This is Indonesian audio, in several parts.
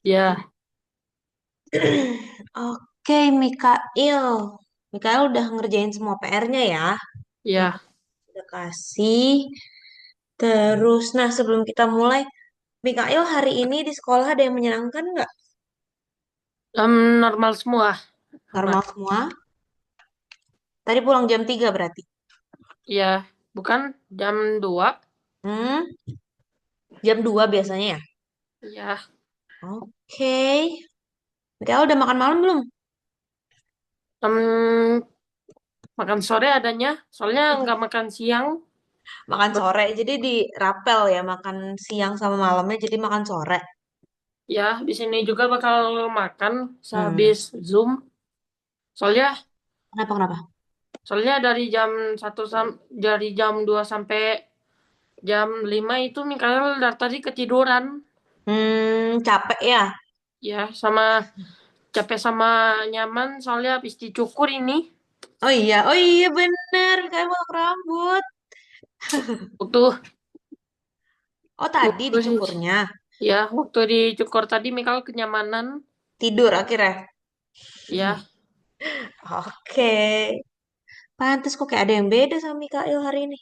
Ya, Oke, Mikail. Mikail udah ngerjain semua PR-nya ya. Yang ya. udah kasih. Terus, nah sebelum kita mulai, Mikail hari ini di sekolah ada yang menyenangkan nggak? Normal semua, Normal aman. semua? Tadi pulang jam 3 berarti? Ya, bukan jam 2. Hmm, jam 2 biasanya ya? Ya, Oke. Mikail udah makan malam belum? em, makan sore adanya. Soalnya nggak makan siang. Makan Ber- sore, jadi di rapel ya, makan siang sama malamnya jadi makan sore. Ya, di sini juga bakal makan Hmm, sehabis Zoom. Soalnya, kenapa? soalnya dari jam 2 sampai jam 5 itu Mikael dari tadi ketiduran. Capek ya? Ya, sama capek sama nyaman. Soalnya habis dicukur ini. Oh iya bener, Mikail potong rambut. Waktu Oh tadi waktu dicukurnya. Ya, waktu dicukur tadi Mikal kenyamanan. Tidur akhirnya. Ya, Oke. Pantes kok kayak ada yang beda sama Mikael hari ini.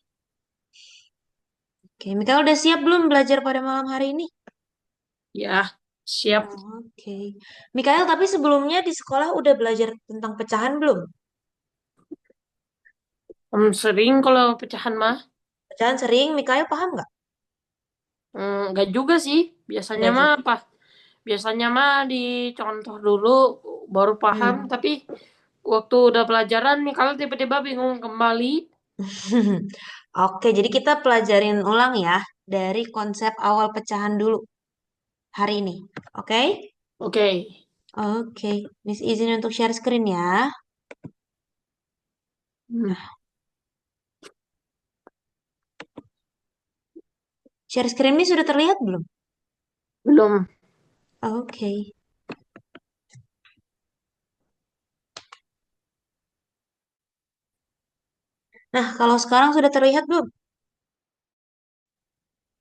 Oke, Mikael udah siap belum belajar pada malam hari ini? ya, siap. Oke. Mikael, tapi sebelumnya di sekolah udah belajar tentang pecahan belum? Sering kalau pecahan mah. Pecahan sering, Mikael paham nggak? Enggak juga sih. Biasanya Nggak mah juga. apa? Biasanya mah dicontoh dulu baru paham. Hmm. Tapi waktu udah pelajaran Mikal tiba-tiba bingung kembali. Oke, jadi kita pelajarin ulang ya dari konsep awal pecahan dulu hari ini. Oke? Oke. Oke, Miss izin untuk share screen ya. Hmm, Share screen ini sudah terlihat belum? belum. Oke. Nah, kalau sekarang sudah terlihat belum?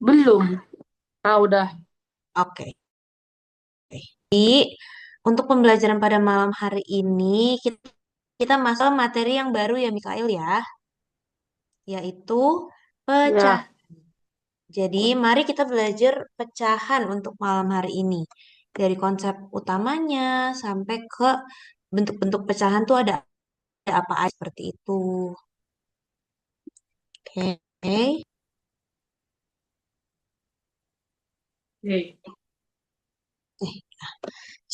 Belum. Ah, udah. Oke. Jadi, untuk pembelajaran pada malam hari ini, kita masuk materi yang baru ya, Mikael ya, yaitu pecah. Ya. Jadi, mari kita belajar pecahan untuk malam hari ini. Dari konsep utamanya sampai ke bentuk-bentuk pecahan tuh ada apa aja seperti itu. Oke. Oke.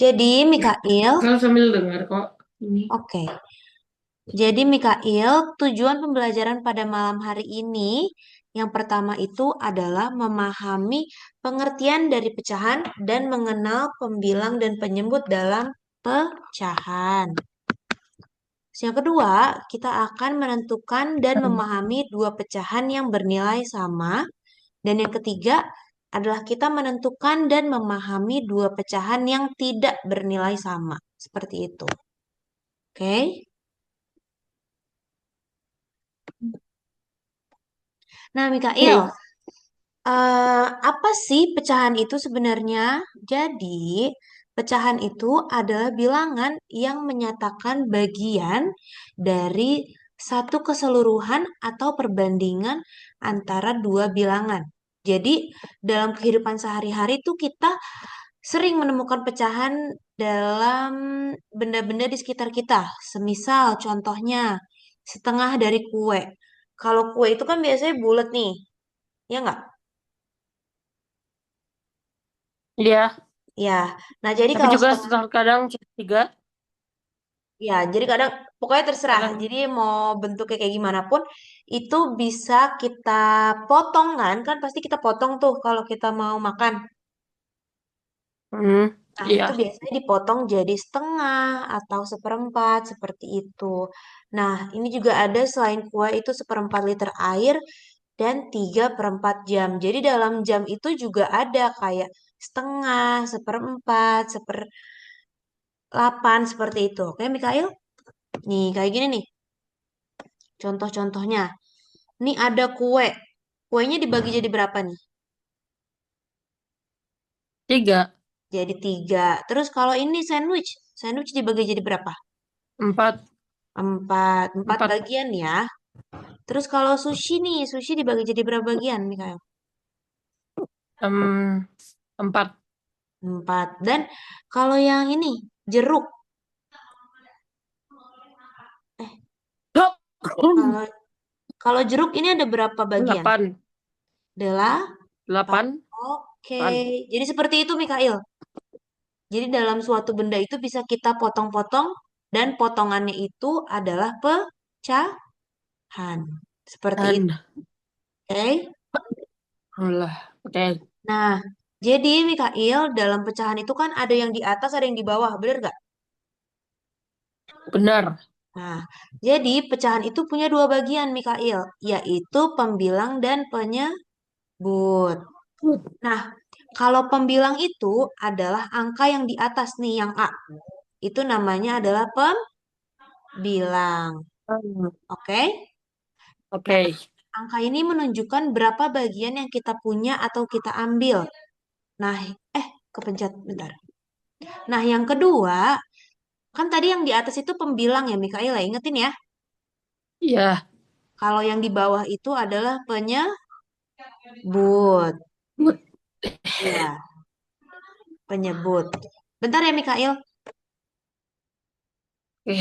Jadi, Mikael, Mikal sambil dengar kok. Ini. oke. Jadi, Mikail, tujuan pembelajaran pada malam hari ini yang pertama itu adalah memahami pengertian dari pecahan dan mengenal pembilang dan penyebut dalam pecahan. Yang kedua, kita akan menentukan dan memahami dua pecahan yang bernilai sama. Dan yang ketiga adalah kita menentukan dan memahami dua pecahan yang tidak bernilai sama. Seperti itu. Oke? Nah, Mikail, Oke. apa sih pecahan itu sebenarnya? Jadi, pecahan itu adalah bilangan yang menyatakan bagian dari satu keseluruhan atau perbandingan antara dua bilangan. Jadi, dalam kehidupan sehari-hari itu kita sering menemukan pecahan dalam benda-benda di sekitar kita. Semisal, contohnya, setengah dari kue. Kalau kue itu kan biasanya bulat nih, ya nggak? Ya. Ya, nah jadi Tapi kalau juga setengah, terkadang segitiga. ya jadi kadang pokoknya terserah. Kadang. Jadi mau bentuknya kayak gimana pun, itu bisa kita potong kan pasti kita potong tuh kalau kita mau makan. Hmm, Nah, itu iya. biasanya dipotong jadi setengah atau seperempat seperti itu. Nah, ini juga ada selain kue itu seperempat liter air dan 3/4 jam. Jadi dalam jam itu juga ada kayak setengah, seperempat, 1/8 seperti itu. Oke, Mikael? Nih, kayak gini nih. Contoh-contohnya. Nih ada kue. Kuenya dibagi jadi berapa nih? 3. jadi 3. Terus kalau ini sandwich, sandwich dibagi jadi berapa? 4. 4. 4 4. bagian ya. Terus kalau sushi nih, sushi dibagi jadi berapa bagian, Mikael? Em, 4. 4. Dan kalau yang ini, jeruk. Eh, kalau kalau jeruk ini ada berapa bagian? 8. Delapan. 8. Oke. Jadi seperti itu, Mikael. Jadi dalam suatu benda itu bisa kita potong-potong dan potongannya itu adalah pecahan. Seperti itu. Dan. Oke. Alhamdulillah. Oke. Nah, jadi Mikael dalam pecahan itu kan ada yang di atas, ada yang di bawah, bener gak? Benar. Nah, jadi pecahan itu punya dua bagian, Mikael, yaitu pembilang dan penyebut. Nah, kalau pembilang itu adalah angka yang di atas nih, yang A. Itu namanya adalah pembilang. Oke? Nah, Oke. angka ini menunjukkan berapa bagian yang kita punya atau kita ambil. Nah, kepencet bentar. Nah, yang kedua, kan tadi yang di atas itu pembilang ya, Mikael, ya, ingetin ya. Iya. Kalau yang di bawah itu adalah penyebut. Good. Ya, penyebut. Bentar ya, Mikael. Oke.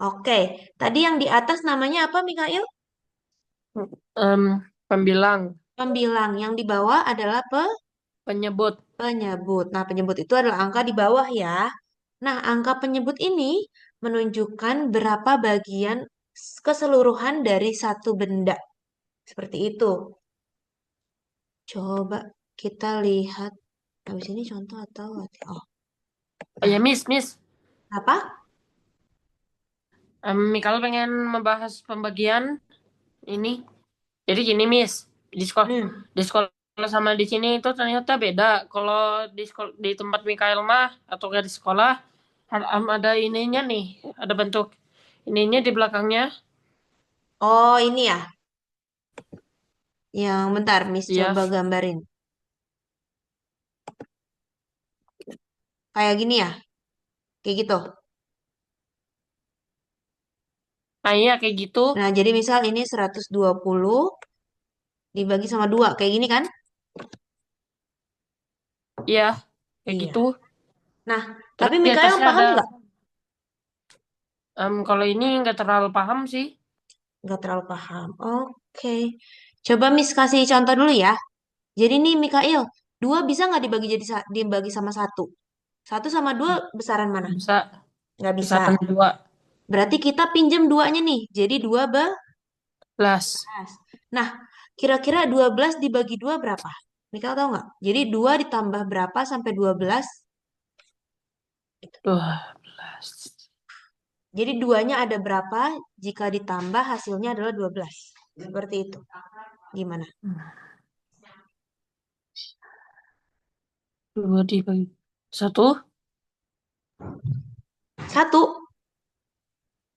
Oke, tadi yang di atas namanya apa, Mikael? Em, Pembilang. Pembilang. Yang di bawah adalah Penyebut. penyebut. Nah, penyebut itu adalah angka di bawah ya. Nah, angka penyebut ini menunjukkan berapa bagian keseluruhan dari satu benda. Seperti itu. Coba kita lihat. Habis ini contoh atau oh, Oh nah, ya, Miss. apa? Kalau pengen membahas pembagian ini. Jadi gini, Miss. Di sekolah, Hmm. di sekolah sama di sini itu ternyata beda. Kalau di sekolah, di tempat Mikael mah atau nggak di sekolah, ada ininya nih, ada bentuk ininya di belakangnya. Oh, ini ya. Yang bentar, Miss Ya, coba gambarin. Kayak gini ya. Kayak gitu. nah iya kayak gitu. Nah, jadi misal ini 120 dibagi sama 2. Kayak gini kan? Iya, kayak Iya. gitu. Nah, Terus tapi di Mikael atasnya paham ada. nggak? Kalau ini nggak terlalu paham sih. Nggak terlalu paham. Oke. Coba Miss kasih contoh dulu ya. Jadi nih Mikael, 2 bisa nggak dibagi jadi dibagi sama satu? Satu sama 2 besaran mana? Bisa Nggak bisa. besaran 2 Berarti kita pinjem duanya nih. Jadi 2 belas. Nah, kira-kira 12 dibagi 2 berapa? Mikael tahu nggak? Jadi 2 ditambah berapa sampai 12? 12. Jadi duanya ada berapa jika ditambah hasilnya adalah 12. Seperti itu. Gimana? 2 dibagi 1. Satu.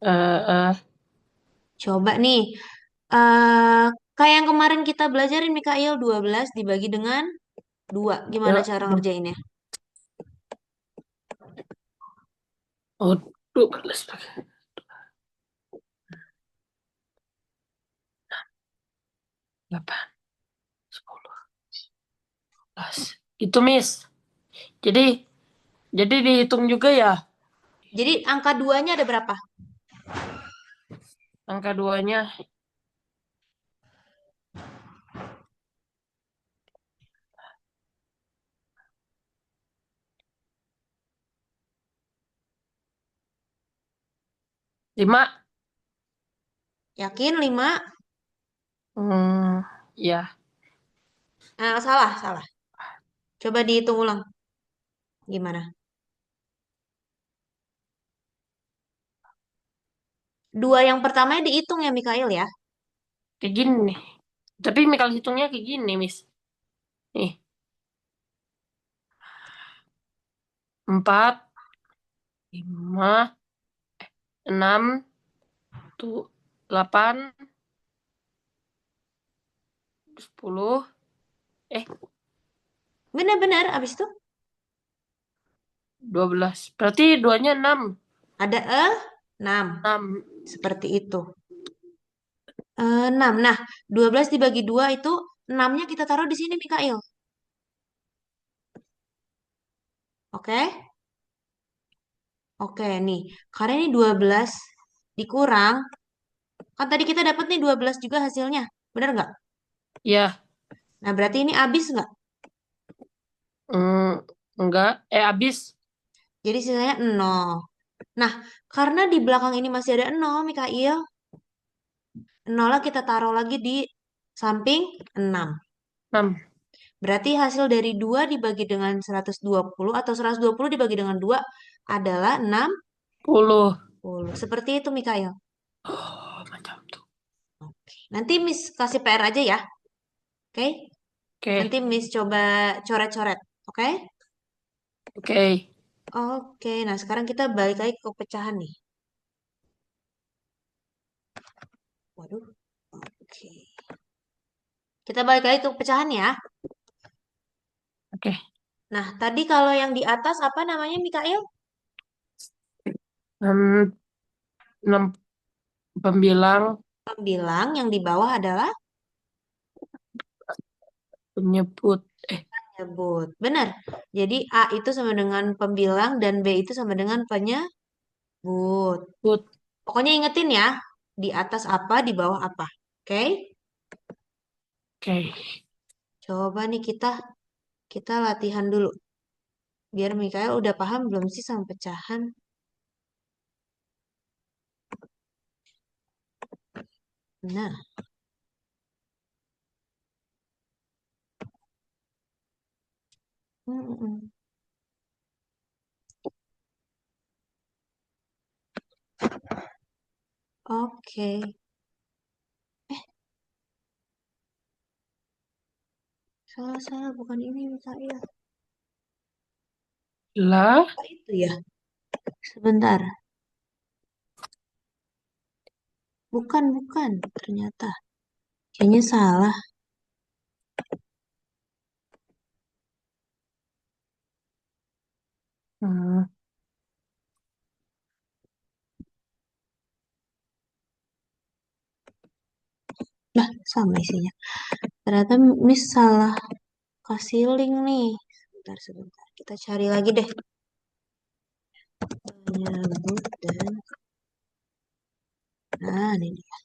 Eh, Coba nih. eh kayak yang kemarin kita belajarin Mikael 12 dibagi dengan 2. Gimana ya, cara ngerjainnya? oh, 12 pakai 8, 10, 11. Itu, Miss. Jadi, jadi dihitung juga ya. Jadi angka duanya ada berapa? Angka duanya 5. Yakin 5? Ya. Salah, salah. Coba dihitung ulang. Gimana? 2 yang pertamanya dihitung ya Mikael ya. Kayak gini nih. Tapi Mikal hitungnya kayak gini, Miss. Nih, 4, 5, 6, tuh, 8, 10. Eh, Benar-benar, abis itu 12. Berarti duanya 6. ada 6. 6. Seperti itu. 6. Nah, 12 dibagi 2 itu 6-nya kita taruh di sini, Mikail. Oke? Oke, nih. Karena ini 12 dikurang. Kan tadi kita dapat nih 12 juga hasilnya. Benar nggak? Ya. Nah, berarti ini habis nggak? Enggak. Habis. Jadi sisanya 0. Nah, karena di belakang ini masih ada 0, Mikail. 0 kita taruh lagi di samping 6. 6. Berarti hasil dari 2 dibagi dengan 120 atau 120 dibagi dengan 2 adalah 10. 60. Seperti itu, Mikail. Oh, macam tuh. Oke. Nanti Miss kasih PR aja ya. Oke? Nanti Oke. Miss coba coret-coret. Oke? Oke. Oke. Nah, sekarang kita balik lagi ke pecahan nih. Waduh. Oke. Kita balik lagi ke pecahan ya. Oke. Nah, tadi kalau yang di atas apa namanya, Mikail? 6, 6 pembilang Pembilang, yang di bawah adalah penyebut. penyebut. Benar. Jadi A itu sama dengan pembilang dan B itu sama dengan penyebut. Put. Pokoknya ingetin ya, di atas apa, di bawah apa. Oke? Oke. Coba nih kita latihan dulu. Biar Mikael udah paham belum sih sama pecahan? Nah, mm, mm, mm. Oke. Salah-salah, bukan ini Mikael. Lah. Apa itu ya? Sebentar. Bukan, bukan. Ternyata. Kayaknya salah. Hmm. Lah, sama isinya. Ternyata Miss salah kasih link nih. Sebentar, sebentar. Kita cari lagi deh. Penyebut dan... Nah, ini dia.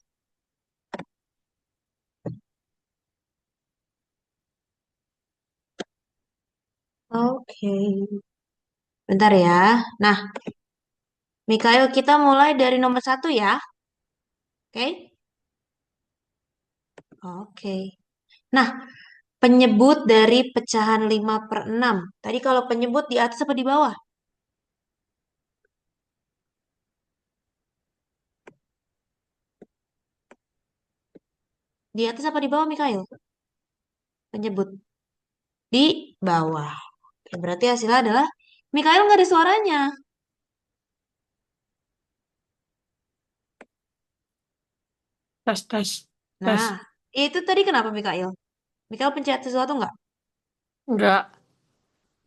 Oke. Bentar ya. Nah, Mikael, kita mulai dari nomor 1 ya. Oke? Oke. Nah, penyebut dari pecahan 5 per 6. Tadi kalau penyebut di atas apa di bawah? Di atas apa di bawah, Mikael? Penyebut. Di bawah. Oke, berarti hasilnya adalah Mikael nggak ada suaranya. Tes, tes, Nah, tes. itu tadi kenapa, Mikael? Mikael pencet sesuatu nggak? Enggak.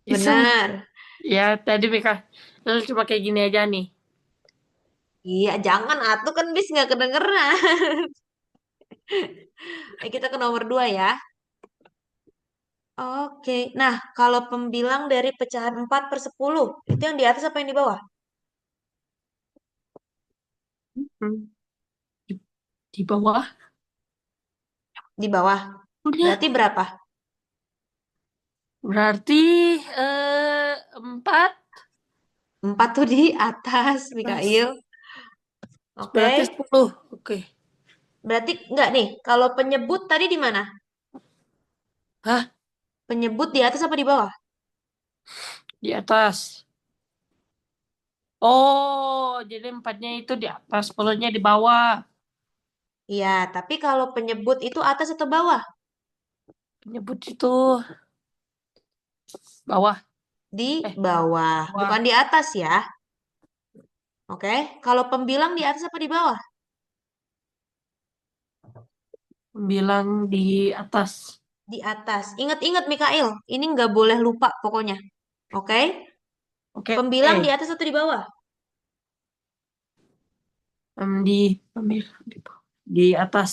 Iseng. Benar. Ya, tadi Mika. Lalu cuma kayak gini aja nih. Iya, jangan atuh kan bis nggak kedengeran. Kita ke nomor 2 ya. Oke. Nah, kalau pembilang dari pecahan 4 per 10, itu yang di atas apa yang di bawah? Hmm. Di, di bawah. Di bawah. Udah. Berarti berapa? Berarti 4. 4 tuh di atas, Mikail. Berarti Oke. 10. Oke. Berarti enggak nih. Kalau penyebut tadi di mana? Hah? Penyebut di atas apa di bawah? Di atas. Oh, jadi 4-nya itu di atas, 10-nya di bawah. Iya, tapi kalau penyebut itu atas atau bawah? Penyebut itu bawah. Di Eh, bawah, bawah. bukan di atas ya. Oke. Kalau pembilang di atas apa di bawah? Bilang di atas. Di atas. Ingat-ingat Mikail, ini nggak boleh lupa pokoknya. Oke? Oke. Pembilang di atas atau di bawah? Di pembilang di atas.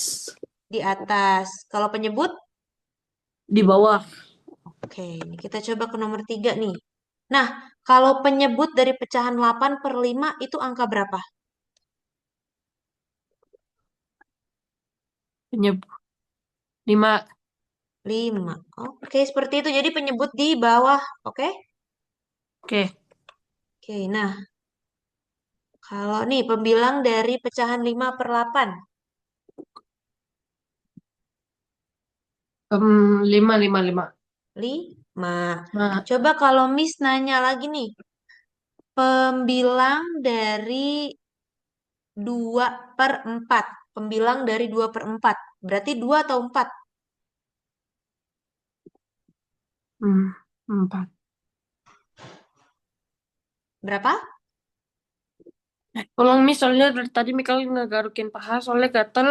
Di atas. Kalau penyebut? Di bawah. Oke, ini kita coba ke nomor 3 nih. Nah, kalau penyebut dari pecahan 8 per 5 itu angka berapa? Penyebut 5. 5. Oke, seperti itu. Jadi penyebut di bawah. Oke? Oke. Oke, nah. Kalau nih pembilang dari pecahan 5 per 8. 5, 5, 5. 5. Nah, Coba kalau Miss nanya lagi nih. Pembilang dari 2 per 4. Pembilang dari 2 per 4. Berarti 2 atau 4? hmm, 4. Berapa? Tolong Miss, soalnya dari tadi Mikael ngagarukin paha, soalnya gatel.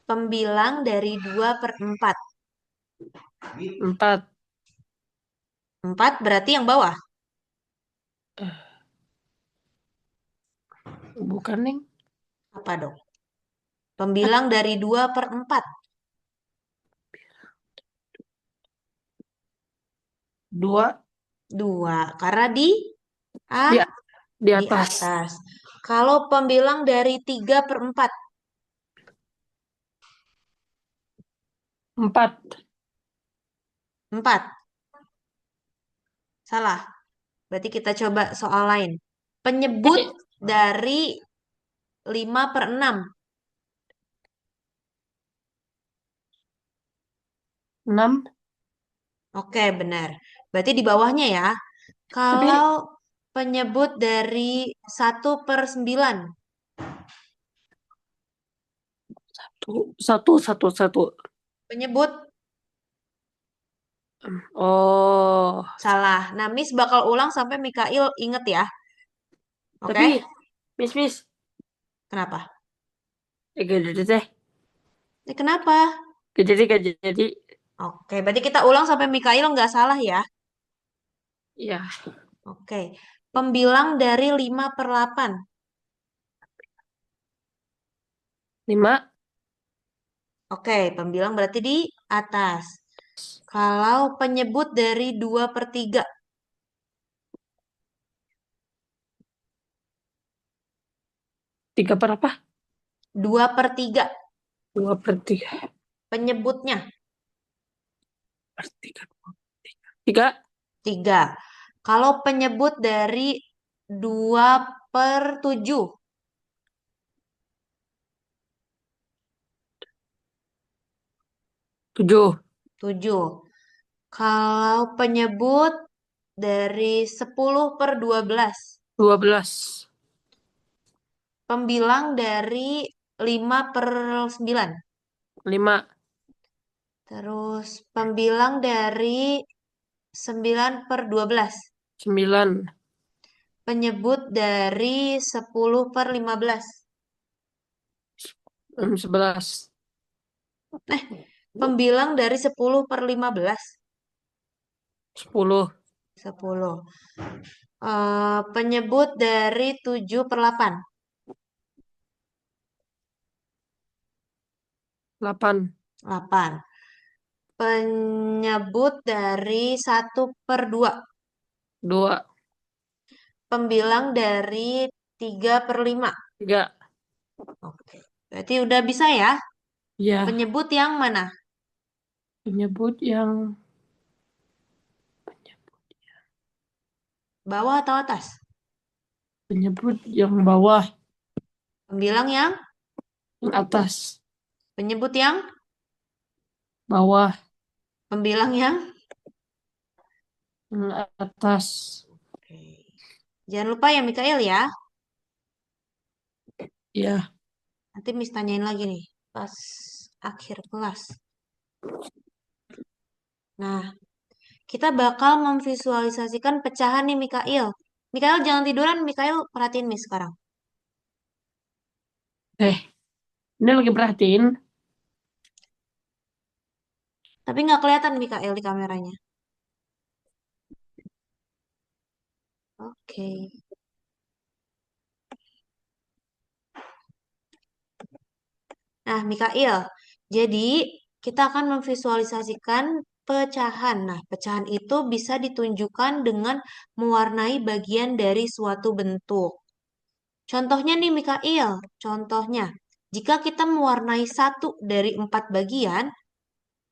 Pembilang dari 2 per 4. 4. 4 berarti yang bawah. Bukan, Neng. Apa dong? Pembilang dari 2 per 4. 2 2. Karena di, di di atas. atas. Kalau pembilang dari 3 per 4. 4. 4. Salah. Berarti kita coba soal lain. Penyebut Eh, dari 5 per 6. 6. Oke, benar. Berarti di bawahnya ya. Kalau Tapi penyebut dari 1 per 9. satu, satu, satu. Penyebut Oh, salah. Nah, Miss bakal ulang sampai Mikail inget ya. Oke? tapi Miss, Kenapa? gak jadi deh. Kenapa? Gak jadi. Oke, berarti kita ulang sampai Mikail nggak salah ya. Ya, Oke. Pembilang dari 5 per 8. 5. Oke, pembilang berarti di atas. Kalau penyebut dari 2 per 3. 3 per apa? 2 per 3. 2 per 3. Penyebutnya Per 3. 3. 3. Kalau penyebut dari 2 per 7. 7. 7. Kalau penyebut dari 10 per 12. 12. Pembilang dari 5 per 9. 5. Terus pembilang dari 9 per 12. 9. Penyebut dari 10 per 15. 11. Eh, pembilang dari 10 per 15. 10. 10. Penyebut dari 7 per 8. 8. 8. Penyebut dari 1 per 2. 2. Pembilang dari 3 per 5. 3. Oke. Berarti udah bisa ya? Ya, Penyebut yang mana? penyebut yang Bawah atau atas? penyebut yang bawah, Pembilang yang? yang atas, Penyebut yang? bawah, Pembilang yang? yang atas. Oke. Jangan lupa ya Mikael ya. Ya, Nanti Miss tanyain lagi nih pas akhir kelas. Nah, kita bakal memvisualisasikan pecahan nih Mikael. Mikael jangan tiduran, Mikael perhatiin Miss sekarang. ini lagi perhatiin. Tapi nggak kelihatan Mikael di kameranya. Oke. Nah, Mikael, jadi kita akan memvisualisasikan pecahan. Nah, pecahan itu bisa ditunjukkan dengan mewarnai bagian dari suatu bentuk. Contohnya nih, Mikael, contohnya, jika kita mewarnai satu dari empat bagian,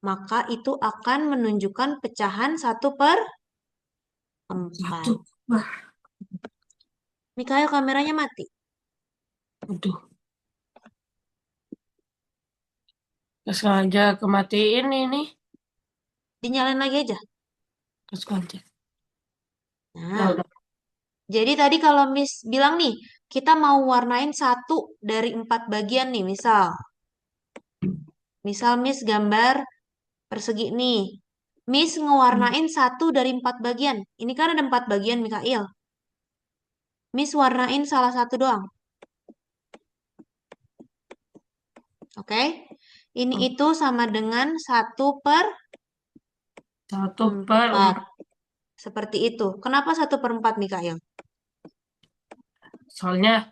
maka itu akan menunjukkan pecahan satu per empat. Satu. Wah, Mikael, kameranya mati. aduh. Gak sengaja kematiin ini. Dinyalain lagi aja. Gak sengaja. Nah, Nah, udah. jadi tadi kalau Miss bilang nih, kita mau warnain satu dari empat bagian nih, misal. Misal Miss gambar persegi nih. Miss ngewarnain satu dari empat bagian. Ini kan ada empat bagian, Mikael. Miss warnain salah satu doang. Oke? Ini itu sama dengan satu per Satu per empat. empat. Seperti itu. Kenapa satu per empat, Mikael? Soalnya,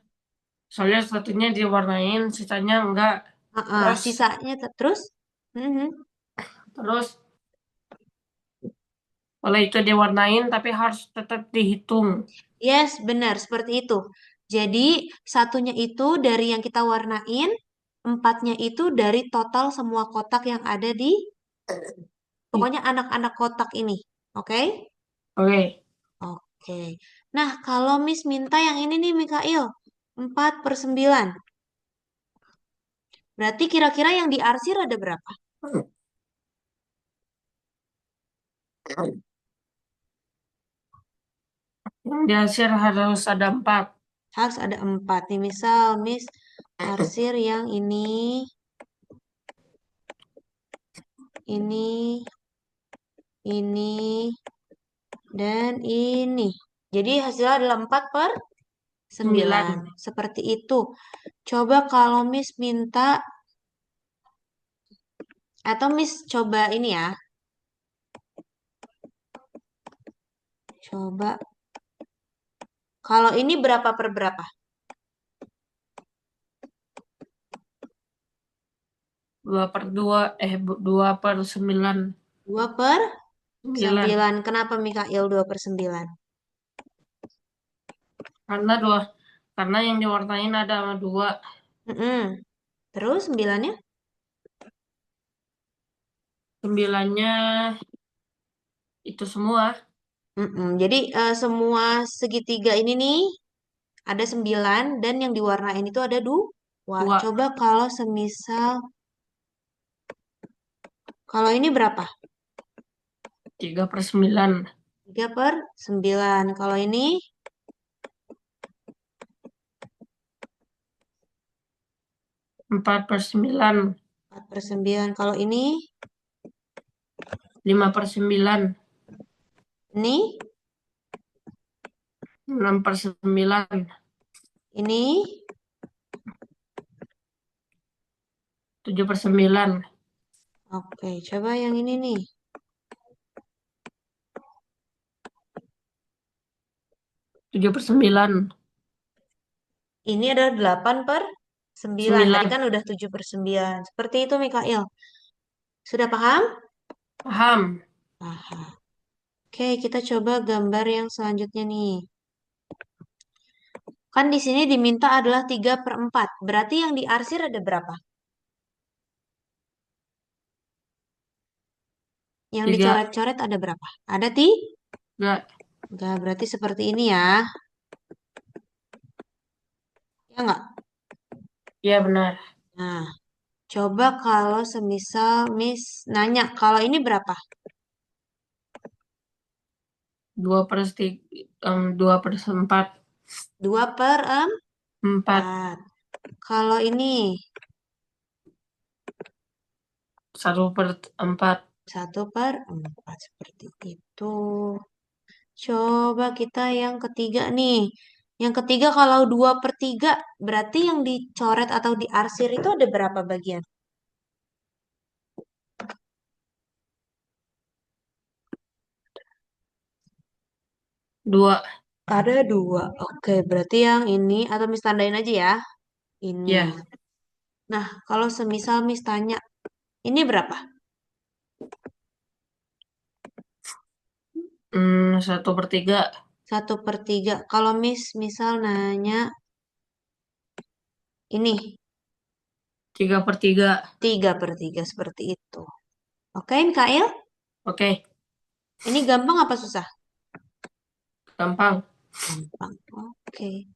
soalnya satunya diwarnain, sisanya enggak. Terus, Sisanya terus. Mhm. terus, kalau itu diwarnain, tapi harus tetap dihitung. Yes, benar, seperti itu. Jadi, satunya itu dari yang kita warnain, empatnya itu dari total semua kotak yang ada di, pokoknya anak-anak kotak ini. Oke? Oke, Oke. Nah, kalau Miss minta yang ini nih, Mikael. 4 per 9. Berarti kira-kira yang diarsir ada berapa? yang diarsir harus ada empat. Harus ada 4 nih. Misal, Miss arsir yang ini, dan ini. Jadi hasilnya adalah 4 per 9. 9. Seperti itu. Coba kalau Miss minta, atau Miss coba ini ya. Coba. Kalau ini berapa per berapa? 2 per 2, 2 per 9. 2 per 9. 9. Kenapa Mikael 2 per 9? Karena dua, karena yang diwarnain ada dua. Mm-mm. Terus 9-nya? 9-nya itu semua. Mm-mm. Jadi semua segitiga ini nih ada 9 dan yang diwarnain itu ada 2. Dua. Coba kalau semisal, kalau ini berapa? 3 per 9. 3 per 9. Kalau ini 4 per 9. 4 per 9. Kalau ini, 5 per 9. ini, 6 per 9. ini. 7 per 9. Oke, coba yang ini nih. 7 per 9. Ini adalah 8 per 9. Tadi 9. kan udah 7 per 9. Seperti itu, Mikael. Sudah paham? Paham? Paham. Oke, kita coba gambar yang selanjutnya nih. Kan di sini diminta adalah 3 per 4. Berarti yang diarsir ada berapa? Yang 3. dicoret-coret ada berapa? Ada 3. Enggak, berarti seperti ini ya. Ya enggak? Iya benar. Nah, coba kalau semisal Miss nanya, kalau ini berapa? 2 per 2 per 4. 2 per 4. 4. Kalau ini 1 per 4. 1 per 4. Seperti itu. Coba kita yang ketiga nih. Yang ketiga kalau 2 per 3, berarti yang dicoret atau diarsir itu ada berapa bagian? 2. Ada dua. Oke, berarti yang ini atau Miss tandain aja ya. Ini. Ya. Nah, kalau semisal Miss tanya, ini berapa? 1/3. 1/3. Kalau Miss misal nanya ini 3/3. 3/3 seperti itu. Oke, Mikael? Oke, Ini gampang apa susah? gampang. Gampang. Oke.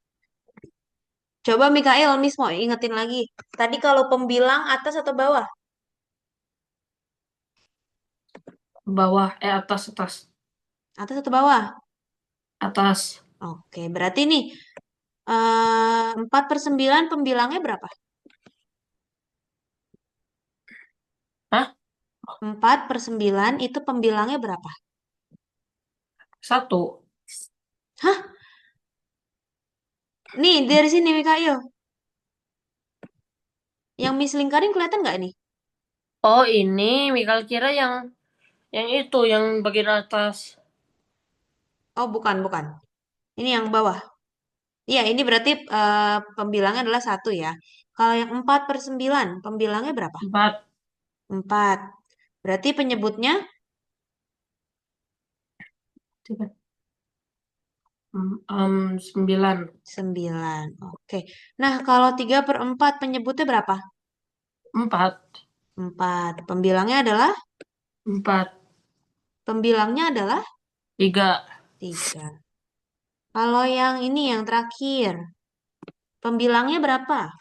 Coba Mikael, Miss mau ingetin lagi. Tadi kalau pembilang atas atau bawah? Bawah, atas, atas. Atas atau bawah? Atas. Oke, berarti nih 4/9 pembilangnya berapa? Hah? 4/9 itu pembilangnya berapa? 1. Hah? Nih, dari sini Mikael. Yang Miss lingkarin kelihatan nggak nih? Oh, ini Mikal kira yang itu, yang bagian atas. Oh, bukan, bukan. Ini yang bawah. Iya, ini berarti pembilangnya adalah 1 ya. Kalau yang 4/9, pembilangnya berapa? 4. 4. Berarti penyebutnya 9. 9. Oke. Nah, kalau 3/4 penyebutnya berapa? 4. 4. Pembilangnya adalah? 4. Pembilangnya adalah 3. 3. Kalau yang ini yang terakhir, pembilangnya berapa?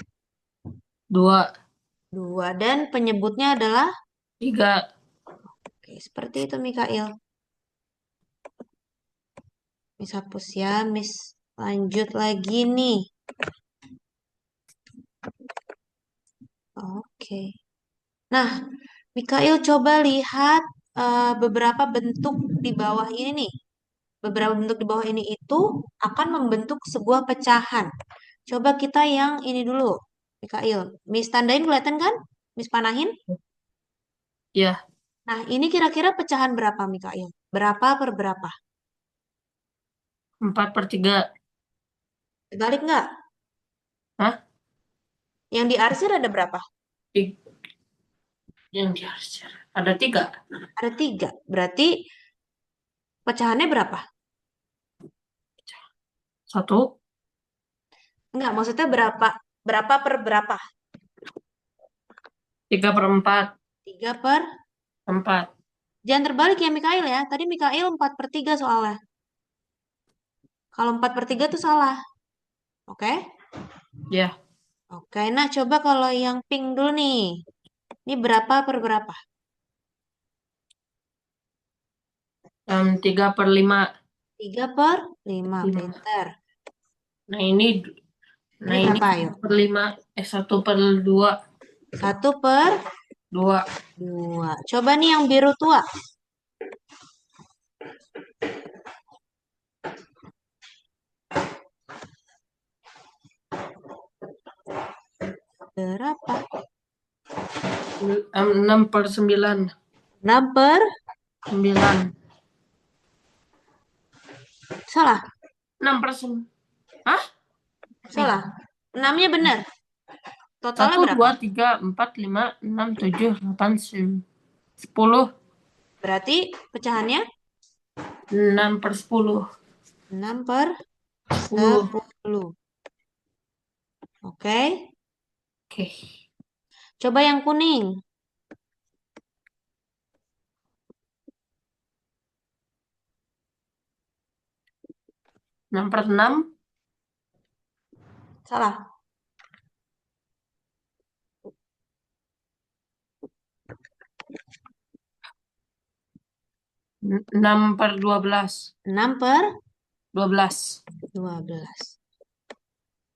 2. 2. Dan penyebutnya adalah? 3. Oke, seperti itu Mikael. Miss hapus ya, Miss lanjut lagi nih. Oke. Nah, Mikael coba lihat beberapa bentuk di bawah ini nih. Beberapa bentuk di bawah ini itu akan membentuk sebuah pecahan. Coba kita yang ini dulu, Mikael. Miss tandain kelihatan kan? Miss panahin. Ya, Nah, ini kira-kira pecahan berapa, Mikael? Berapa per berapa? 4/3. Balik nggak? Hah? Yang diarsir ada berapa? Ti- Yang diarsir. Ada 3. Ada 3. Berarti pecahannya berapa? 1. Enggak, maksudnya berapa? Berapa per berapa? 3/4. 3/4. 4. Jangan terbalik ya, Mikael ya. Tadi Mikael 4/3 soalnya. Kalau 4/3 itu salah. Oke? Ya, Oke, nah coba kalau yang pink dulu nih. Ini berapa per berapa? 3/5. 3/5, 5. pinter. Nah ini, Ini nah ini berapa, satu ayo? per lima, 1/2. 1/2. 2. Coba nih yang biru tua. Berapa? 6/9. 6 per? 9. Salah, 6/9. Hah? Nih. salah. 6-nya benar. Totalnya Satu, berapa? 2, 3, 4, 5, 6, 7, 8, 10. Berarti pecahannya 6/10. 6 per 10. 10. Oke. Oke. Coba yang kuning. 6/6. Salah. 6/12. 6 per 12. 12.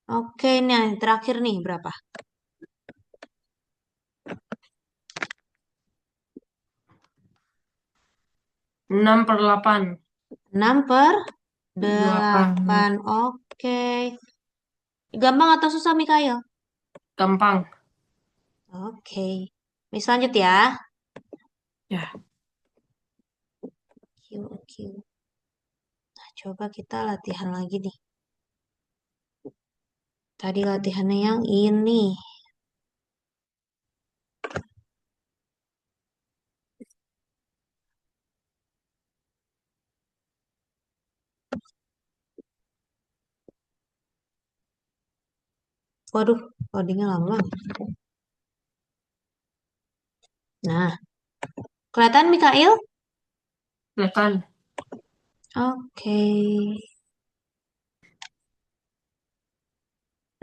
Oke, nah yang terakhir nih berapa? 6/8. 6 per 8. 8. Oke. Gampang atau susah, Mikael? Gampang. Oke. Miss lanjut ya. Ya. Q, Q. coba kita latihan lagi nih. Tadi latihannya yang ini. Waduh, codingnya lama banget. Nah, kelihatan Mikail? Kelihatan. Oke.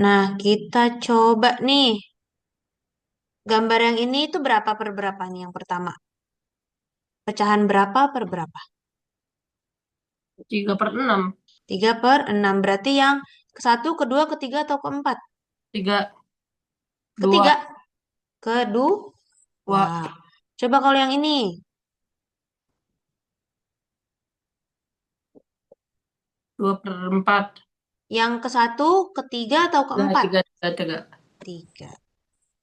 Nah, kita coba nih. Gambar yang ini itu berapa per berapa nih yang pertama? Pecahan berapa per berapa? 3/6. 3/6. Berarti yang ke satu, kedua, ketiga, atau keempat? 3, Ketiga. 2, Kedua. 2, Wah. Coba kalau yang ini. 2/4. Yang ke satu, ketiga, atau 3, keempat? 3, 3, 3. Tiga.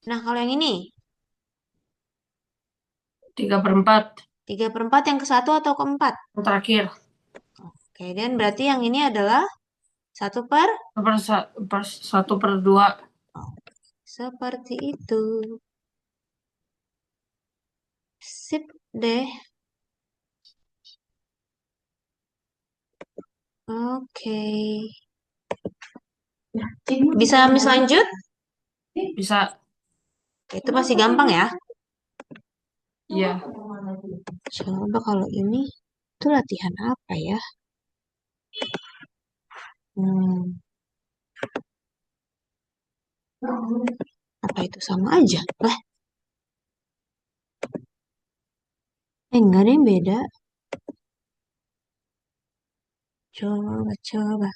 Nah, kalau yang ini. 3/4. 3/4 yang ke satu atau keempat? Yang terakhir. Oke, dan berarti yang ini adalah satu per? 1/2. Oh, seperti itu. Sip deh. Oke. Bisa Miss lanjut? Bisa. Itu masih gampang ya. Iya. Coba kalau ini itu latihan apa ya? Hmm, apa itu sama aja? Lah, enggak ada yang beda. Coba, coba.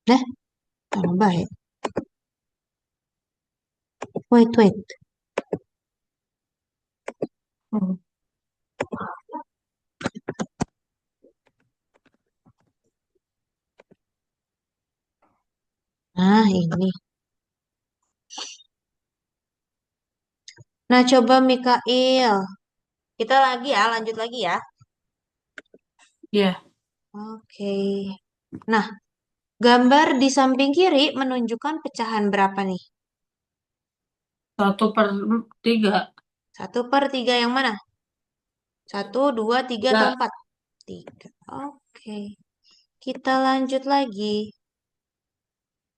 Nah, tambah baik. Wait, wait. Hmm. Nah, ini. Nah, coba Mikail. Kita lagi ya, lanjut lagi ya. Iya. Oke. Nah, gambar di samping kiri menunjukkan pecahan berapa nih? 1/3. 1/3 yang mana? Satu, dua, tiga, atau 3. empat? Tiga. Oke. Kita lanjut lagi.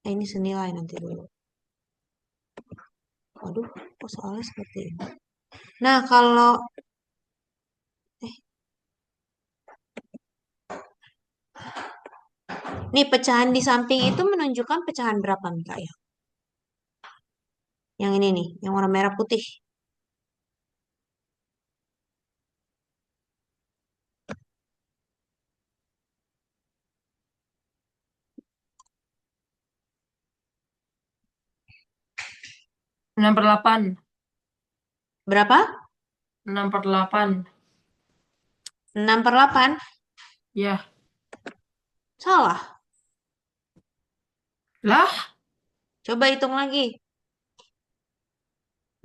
Ini senilai nanti dulu. Waduh, kok soalnya seperti ini. Nah, kalau eh nih pecahan di samping itu menunjukkan pecahan berapa nih Kak ya? Yang ini nih, yang warna merah putih. 6/8. Berapa? 6/8. 6/8? Ya. Salah. Lah. Coba hitung lagi.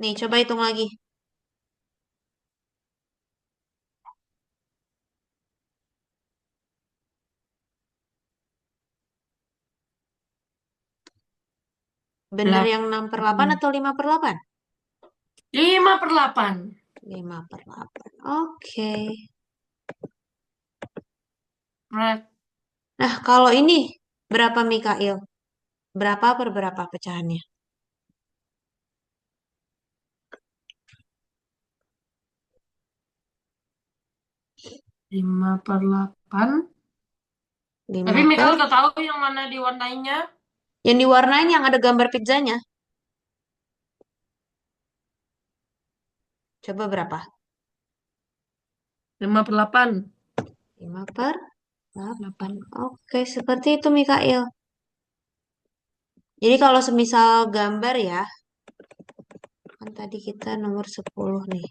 Nih, coba hitung lagi. Bener yang 6/8 8. atau 5/8? 5/8. 5/8. Oke. Right. Nah, kalau ini berapa Mikail? Berapa per berapa pecahannya? 5/8. Tapi 5 Mikael per udah tahu yang mana diwarnainya. yang diwarnain yang ada gambar pizzanya. Coba berapa? 5/8. 5/8. Oke, seperti itu Mikail. Jadi kalau semisal gambar ya, kan tadi kita nomor 10 nih.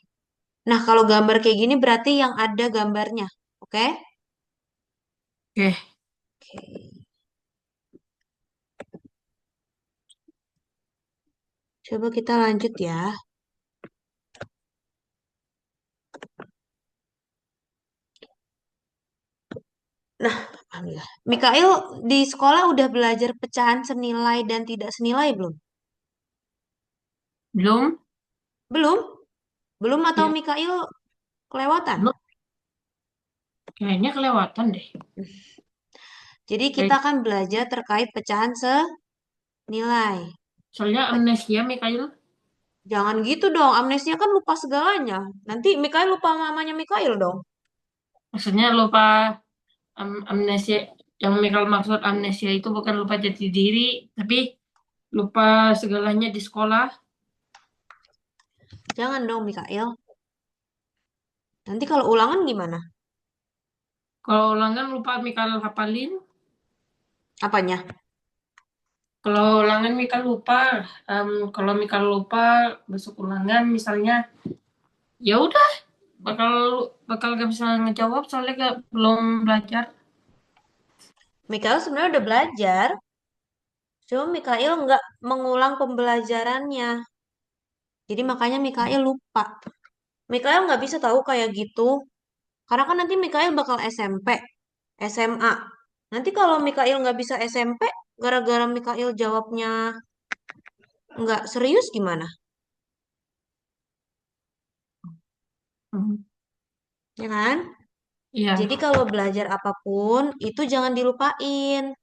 Nah, kalau gambar kayak gini berarti yang ada gambarnya. Oke? Oke. Oke. Coba kita lanjut ya. Mikail di sekolah udah belajar pecahan senilai dan tidak senilai belum? Belum? Belum? Belum atau Ya, Mikail kelewatan? belum. Kayaknya kelewatan deh. Jadi kita Kayak, akan belajar terkait pecahan senilai. soalnya amnesia Mikael. Jangan gitu dong, amnesia kan lupa segalanya. Nanti Mikail lupa mamanya Mikail dong. Maksudnya lupa amnesia. Yang Mikael maksud amnesia itu bukan lupa jati diri, tapi lupa segalanya di sekolah. Jangan dong Mikail. Nanti kalau ulangan gimana? Kalau ulangan lupa Mikael hafalin. Apanya? Kalau ulangan Mikael lupa. Kalau Mikael lupa besok ulangan misalnya, ya udah bakal bakal gak bisa ngejawab soalnya belum belajar. Mikail sebenarnya udah belajar, cuma Mikail nggak mengulang pembelajarannya. Jadi makanya Mikail lupa. Mikail nggak bisa tahu kayak gitu. Karena kan nanti Mikail bakal SMP, SMA. Nanti kalau Mikail nggak bisa SMP, gara-gara Mikail jawabnya nggak serius gimana? Hmm. Ya kan? Iya. Jadi kalau belajar apapun, itu jangan dilupain.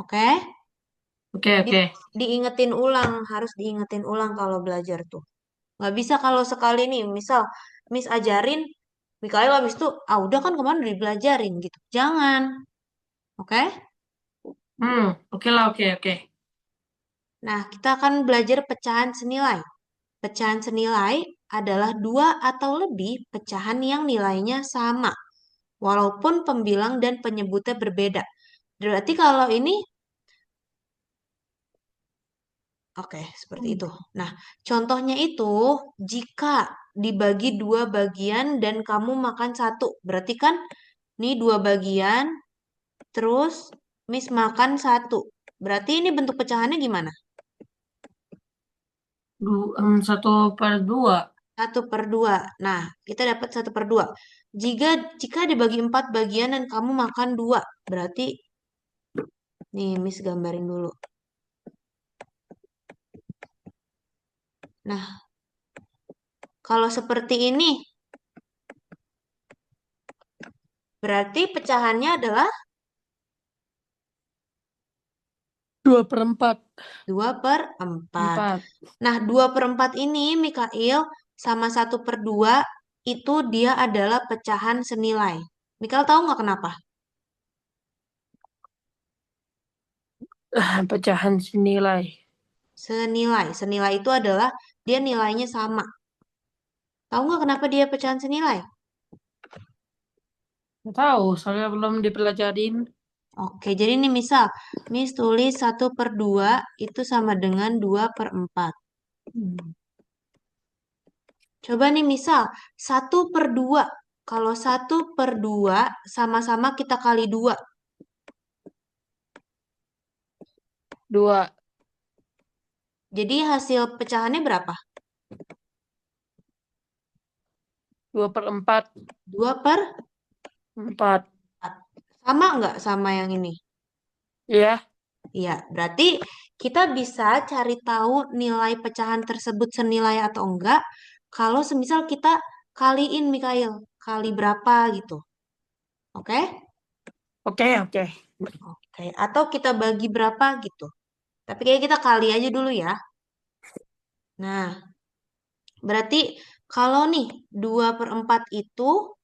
Oke? Oke, Di, oke. diingetin ulang, harus diingetin ulang kalau belajar tuh. Nggak bisa kalau sekali nih, misal Miss ajarin, Mikael habis itu, ah udah kan kemarin udah dibelajarin gitu. Jangan. Oke? Oke lah, oke, oke. Nah, kita akan belajar pecahan senilai. Pecahan senilai adalah dua atau lebih pecahan yang nilainya sama, walaupun pembilang dan penyebutnya berbeda. Berarti kalau ini, oke, seperti Hmm. itu. Nah, contohnya itu, jika dibagi dua bagian dan kamu makan satu, berarti kan ini dua bagian, terus Miss makan satu. Berarti ini bentuk pecahannya gimana? 1/2. Satu per dua. Nah, kita dapat satu per dua. Jika dibagi empat bagian dan kamu makan dua, berarti nih Miss gambarin dulu. Nah, kalau seperti ini, berarti pecahannya adalah 2/4. dua per empat. 4. Nah, 2 per 4 ini, Mikail, sama satu per 2, itu dia adalah pecahan senilai. Mikail tahu nggak kenapa? Pecahan senilai. Senilai. Senilai itu adalah dia nilainya sama. Tahu nggak kenapa dia pecahan senilai? Nggak tahu, soalnya belum dipelajarin. Oke, jadi ini misal, Miss tulis satu per 2 itu sama dengan 2 per 4. Hmm. Coba nih misal, satu per 2. Kalau satu per 2 sama-sama kita kali 2. 2. Jadi hasil pecahannya berapa? 2/4. 2 per 4. 4. Sama nggak sama yang ini? Iya. Iya, berarti kita bisa cari tahu nilai pecahan tersebut senilai atau enggak kalau semisal kita kaliin Mikail, kali berapa gitu. Oke? Oke, oke. Oke, atau kita bagi berapa gitu. Tapi kayak kita kali aja dulu ya. Nah, berarti kalau nih 2 per 4 itu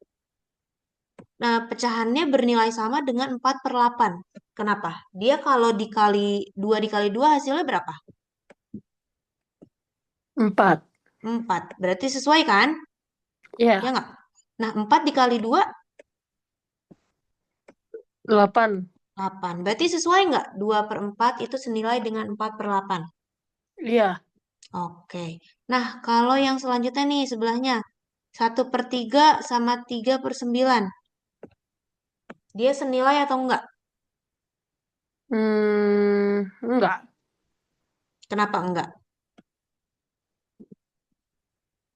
pecahannya bernilai sama dengan 4 per 8. Kenapa? Dia kalau dikali 2 hasilnya berapa? 4. 4. Berarti sesuai kan? Ya Iya. nggak? Nah, 4 dikali 2, 8. 8. Berarti sesuai nggak? 2 per 4 itu senilai dengan 4 per 8. Iya. Oke. Nah, kalau yang selanjutnya nih sebelahnya. 1/3 sama 3/9. Dia senilai atau enggak? Enggak. Kenapa enggak?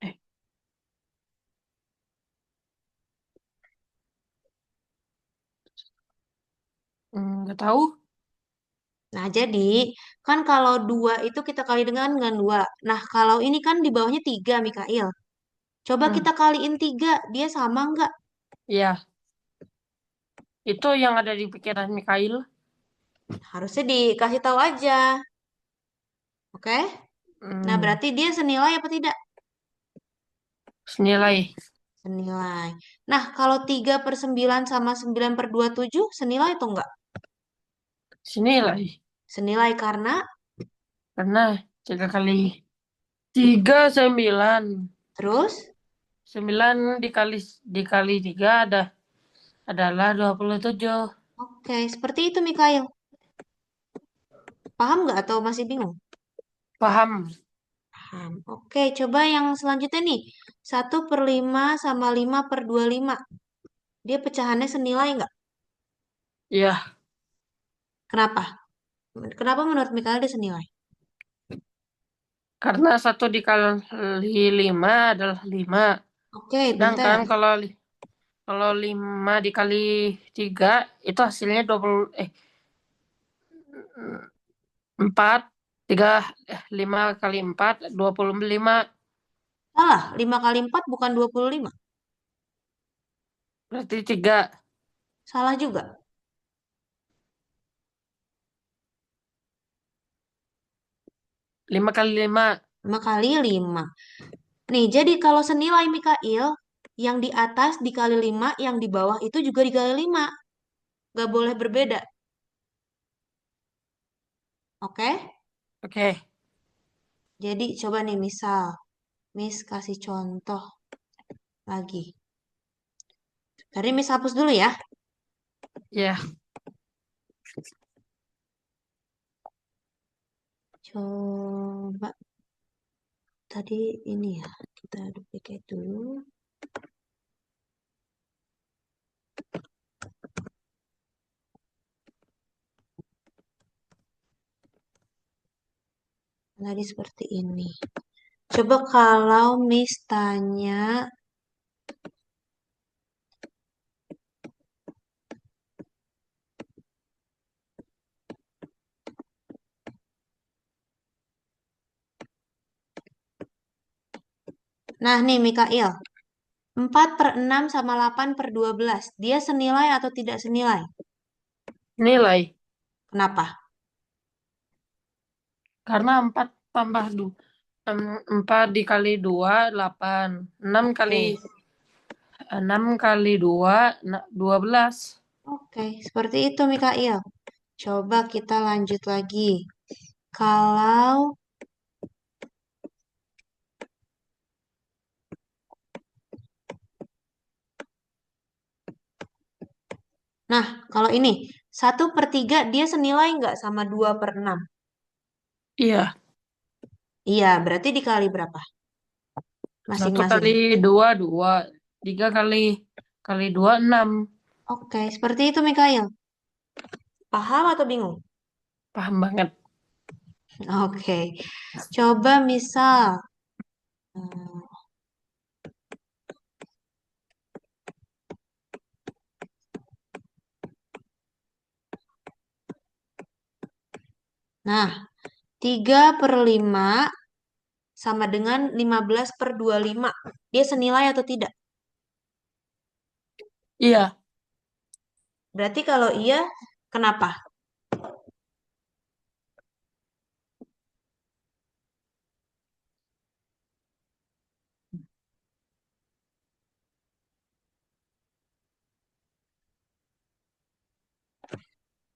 Eh, Nggak tahu. Nah, jadi kan kalau dua itu kita kali dengan dua. Nah, kalau ini kan di bawahnya tiga, Mikail. Coba Hmm. kita kaliin tiga, dia sama nggak? Ya, itu yang ada di pikiran Mikhail. Harusnya dikasih tahu aja, oke? Nah, Hmm. berarti dia senilai apa tidak? Senilai. Senilai. Nah, kalau 3/9 sama 9/27 senilai atau enggak? Senilai. Senilai karena, Karena 3 kali 3 9. terus, 9 dikali 3 adalah 27. oke, seperti itu Mikail. Paham nggak atau masih bingung? Paham? Paham. Oke, coba yang selanjutnya nih. 1/5 sama 5/25. Dia pecahannya senilai nggak? Ya, Kenapa? Kenapa menurut Mikail dia senilai? karena 1 dikali 5 adalah 5. Oke, Sedangkan bentar. kalau 5 dikali 3 itu hasilnya 4. 5 kali 4 25. Salah, 5 kali 4 bukan 25. Berarti 3. Salah juga. 5 kali 5. 5 kali 5. Nih, jadi kalau senilai Mikail, yang di atas dikali 5, yang di bawah itu juga dikali 5. Gak boleh berbeda. Oke? Oke. Jadi coba nih misal. Miss kasih contoh lagi. Tadi Miss hapus dulu ya. Ya. Coba tadi ini ya. Kita duplicate dulu. Tadi seperti ini. Coba kalau Miss tanya. Nah nih Mikail. 4/6 sama 8/12. Dia senilai atau tidak senilai? Nilai. Kenapa? Karena 4 tambah 4 dikali 2 8. 6 kali Oke. 6 kali 2 12. Oke, seperti itu Mikail. Coba kita lanjut lagi. Kalau, nah, kalau ini, 1/3 dia senilai nggak sama 2/6? Iya. Iya, berarti dikali berapa? Satu kali Masing-masing. 2 2. 3 kali 2 6. Oke, seperti itu Mikail. Paham atau bingung? Paham banget. Oke, coba misal. hmm, Nah, 3/5 sama dengan 15/25. Dia senilai atau tidak? Iya. Berarti kalau iya, kenapa?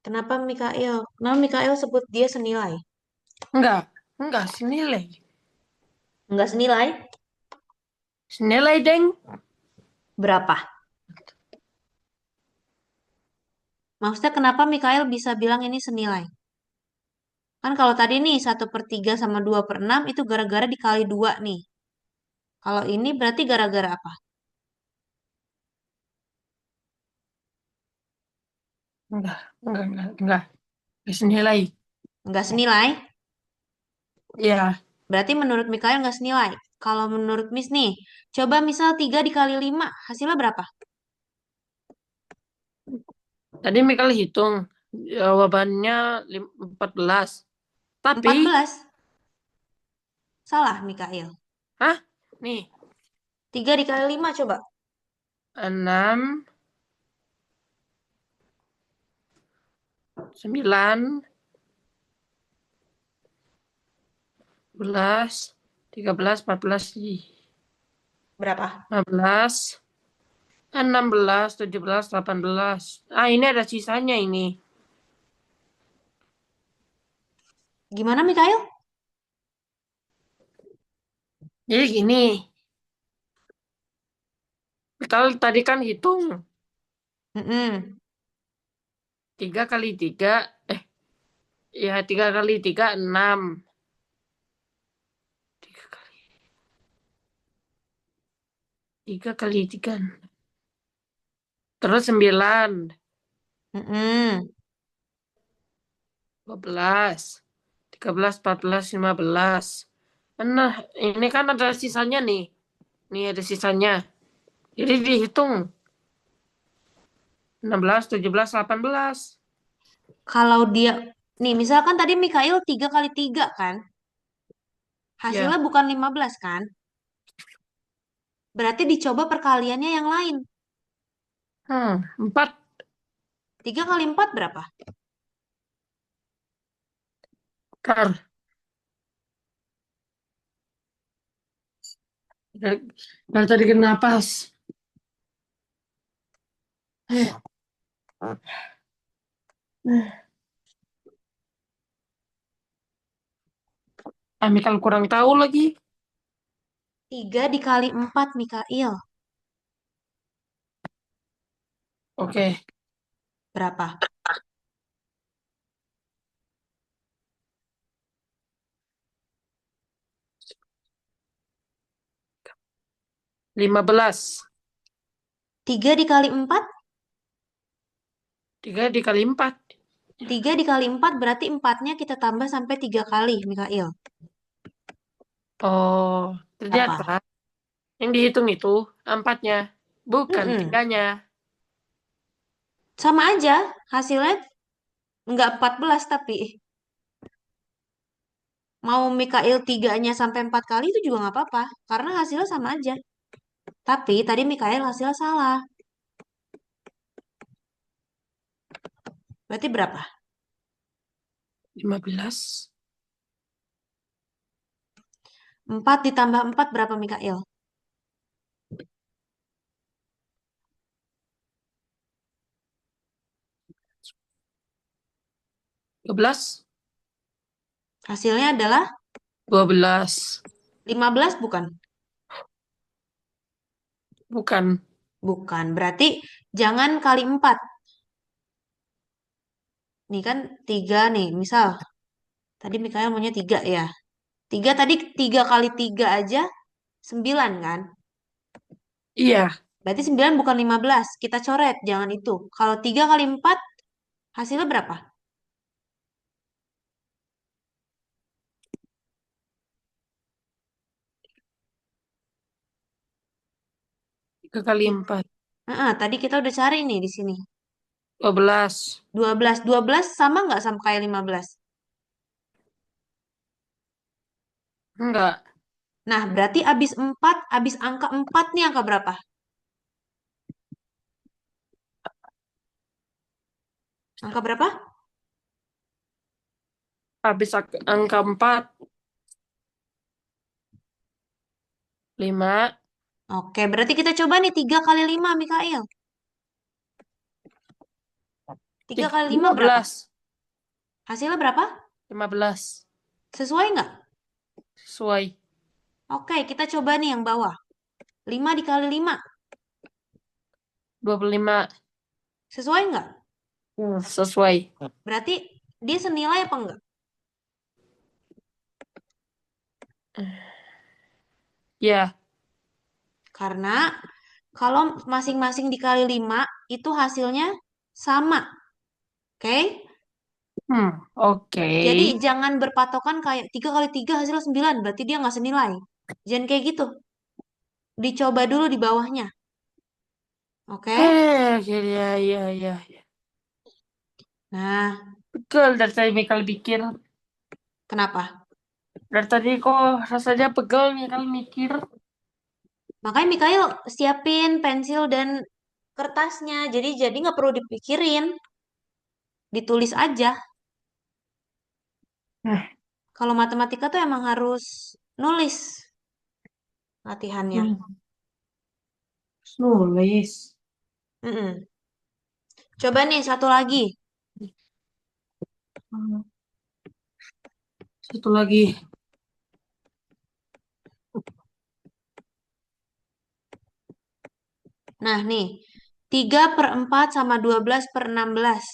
Kenapa Mikael sebut dia senilai? Enggak. Enggak senilai. Enggak senilai? Senilai, Deng. Berapa? Maksudnya kenapa Mikael bisa bilang ini senilai? Kan kalau tadi nih 1/3 sama 2/6 itu gara-gara dikali 2 nih. Kalau ini berarti gara-gara apa? Enggak. Enggak. Enggak. Enggak. Enggak senilai. Enggak senilai? Iya. Berarti menurut Mikael enggak senilai. Kalau menurut Miss nih, coba misal 3 dikali 5, hasilnya berapa? Tadi Mikal hitung. Jawabannya 14. Tapi, 14. Salah, Mikail. hah? Nih, 3 dikali 5 coba. 6, 9, 11, 13, 14, Berapa? 15, 16, 17, 18. Ah, ini ada sisanya ini. Gimana, Mikail? Jadi gini, kita tadi kan hitung Mm-mm. 3 kali 3, eh, ya 3 kali 3, 6. 3 kali, 3 kali 3. Terus 9, Mm-mm. 12, 13, 14, 15. Nah, ini kan ada sisanya nih. Nih ada sisanya. Jadi dihitung 16, 17, 18. Kalau dia, nih misalkan tadi Mikail 3 kali 3 kan? Hasilnya Ya, bukan 15 kan? Berarti dicoba perkaliannya yang lain. 4. 3 kali 4 berapa? Ntar, ntar tadi kena napas. Eh, Amikal kurang tahu lagi. 3 dikali 4 Mikail. Oke, Berapa? 15. 3 dikali 4? 3 dikali 4. 3 dikali 4 berarti 4-nya kita tambah sampai 3 kali Mikail. Oh, ternyata Apa? yang dihitung itu 4-nya, bukan Mm-mm. 3-nya. Sama aja, hasilnya nggak 14 tapi mau Mikail 3-nya sampai 4 kali itu juga nggak apa-apa. Karena hasilnya sama aja. Tapi tadi Mikail hasilnya salah. Berarti berapa? 15. 4 ditambah 4 berapa Mikail? 12. Hasilnya adalah 12. 15 bukan? Bukan. Bukan. Berarti jangan kali 4. Nih kan 3 nih. Misal, tadi Mikael maunya 3 ya. 3 tadi 3 kali 3 aja 9 kan? Iya, Berarti 9 bukan 15. Kita coret, jangan itu. Kalau 3 kali 4 hasilnya berapa? 3 kali 4. Tadi kita udah cari nih di sini. 12. 12. 12 sama nggak sama kayak 15? Enggak. Nah, berarti abis 4, abis angka 4 nih angka berapa? Angka berapa? Habis angka 4, 5, Oke, berarti kita coba nih 3 kali 5, Mikael. 3 kali 5 berapa? 15. Hasilnya berapa? 15. Sesuai nggak? Sesuai. Oke, kita coba nih yang bawah. 5 dikali 5. 25. Sesuai nggak? Sesuai. Berarti dia senilai apa enggak? Ya. Karena kalau masing-masing dikali 5 itu hasilnya sama. Oke? Oke. Jadi jangan berpatokan kayak 3 kali 3 hasilnya 9. Berarti dia nggak senilai. Jangan kayak gitu. Dicoba dulu di bawahnya. Oke? Ya, ya, ya, ya. Nah, Pegel dari tadi Mikal pikir. kenapa? Dari tadi kok rasanya pegel Mikal mikir. Makanya Mikael siapin pensil dan kertasnya. Jadi nggak perlu dipikirin, ditulis aja. Nah, Kalau matematika tuh emang harus nulis latihannya. hmm, nulis. Mm-mm. Coba nih satu lagi. Hmm, satu lagi. Nah nih, 3/4 sama 12/16.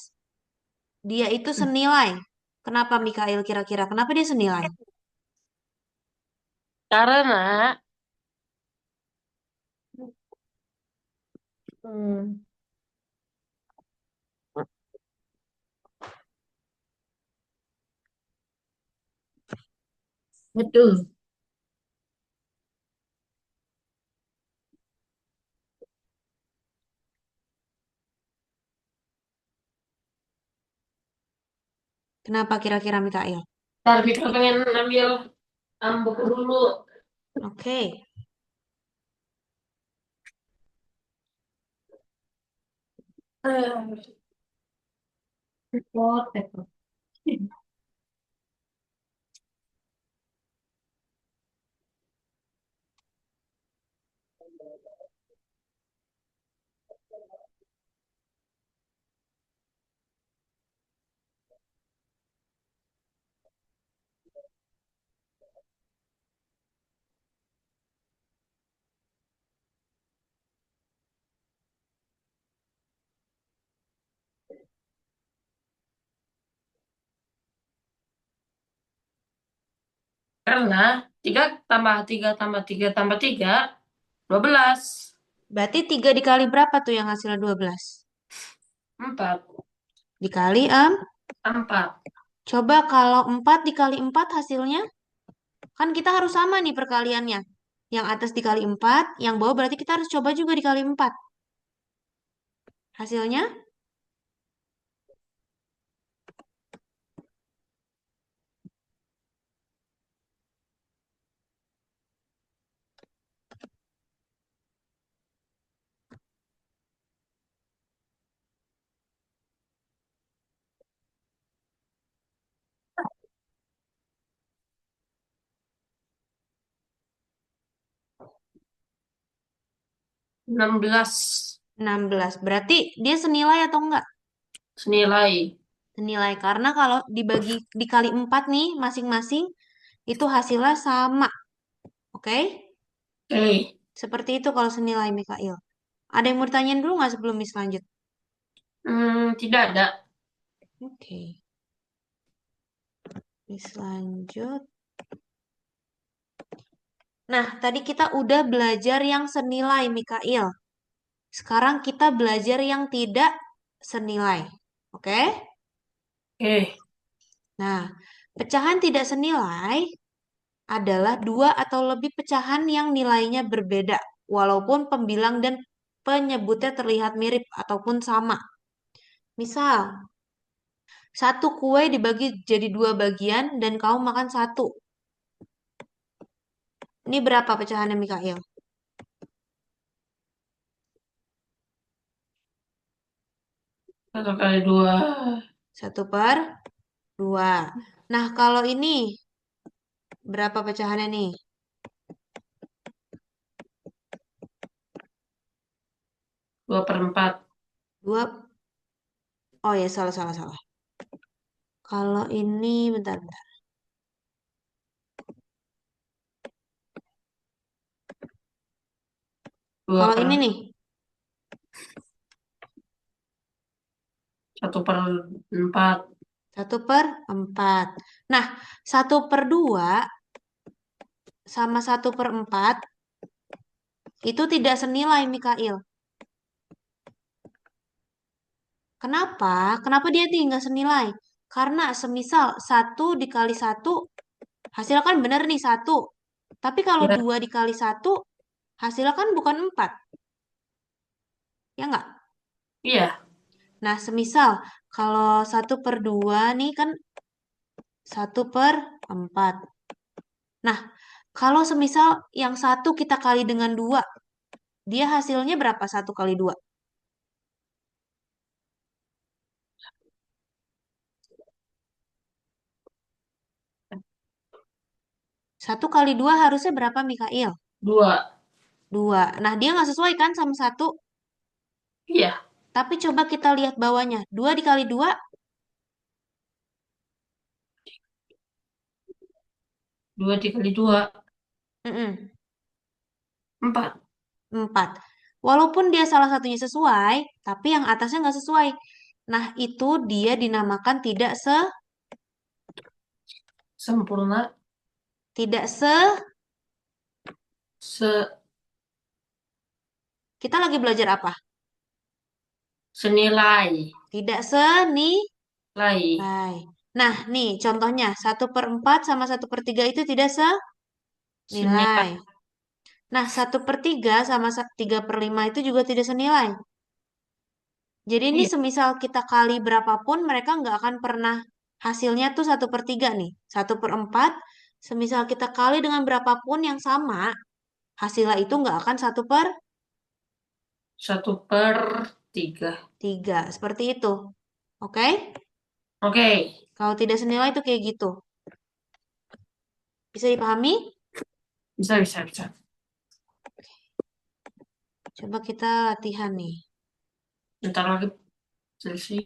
Dia itu senilai. Kenapa Mikael kira-kira? Kenapa dia senilai? Karena hmm, betul. Kenapa kira-kira Mikael? Ntar Mikal pengen ambil buku dulu. Oke. Eh, Potek. Karena 3 tambah 3 tambah 3 tambah 3 12. Berarti 3 dikali berapa tuh yang hasilnya 12? 4. Dikali 4. Coba kalau 4 dikali 4 hasilnya, kan kita harus sama nih perkaliannya. Yang atas dikali 4, yang bawah berarti kita harus coba juga dikali 4. Hasilnya 16. 16. Berarti dia senilai atau enggak? Senilai. Senilai karena kalau dibagi dikali 4 nih masing-masing itu hasilnya sama. Oke? Oke. Seperti itu kalau senilai Mikail. Ada yang mau ditanyain dulu nggak sebelum Miss lanjut? Tidak ada. Oke. Miss lanjut. Nah, tadi kita udah belajar yang senilai Mikail. Sekarang kita belajar yang tidak senilai. Oke? Oke. Nah, pecahan tidak senilai adalah dua atau lebih pecahan yang nilainya berbeda, walaupun pembilang dan penyebutnya terlihat mirip ataupun sama. Misal, satu kue dibagi jadi dua bagian dan kamu makan satu. Ini berapa pecahannya, Mikael? 1 kali 2. 1/2. Nah, kalau ini berapa pecahannya nih? 2/4. Dua. Oh ya, salah, salah, salah. Kalau ini, bentar, bentar. 2 Kalau per ini nih, 1/4. 1/4. Nah, 1/2 sama 1/4 itu tidak senilai, Mikail. Kenapa? Kenapa dia tidak senilai? Karena semisal 1 dikali 1, hasilnya kan benar nih 1. Tapi kalau Ya, 2 dikali 1, hasilnya kan bukan 4. Ya nggak? iya. Nah, semisal Kalau 1/2 nih kan 1/4. Nah, kalau semisal yang satu kita kali dengan 2, dia hasilnya berapa 1 kali 2? 1 kali 2 harusnya berapa, Mikail? 2. 2. Nah, dia nggak sesuai kan sama 1. Iya. Tapi coba kita lihat bawahnya. 2 dikali 2, 2 dikali 2. mm-mm, 4. 4. Walaupun dia salah satunya sesuai, tapi yang atasnya nggak sesuai. Nah, itu dia dinamakan Sempurna. tidak se, Se kita lagi belajar apa? Senilai. Tidak senilai. Lai. Nah, nih contohnya 1/4 sama 1/3 itu tidak Senilai. senilai. Nah, 1/3 sama 3/5 itu juga tidak senilai. Jadi ini Iya. semisal kita kali berapapun, mereka nggak akan pernah hasilnya tuh 1/3 nih. 1/4, semisal kita kali dengan berapapun yang sama, hasilnya itu nggak akan 1/3. 1/3. Seperti itu. Oke? Oke. Kalau tidak senilai itu kayak gitu. Bisa dipahami? Bisa, bisa, bisa. Coba kita latihan nih. Ntar lagi selesai.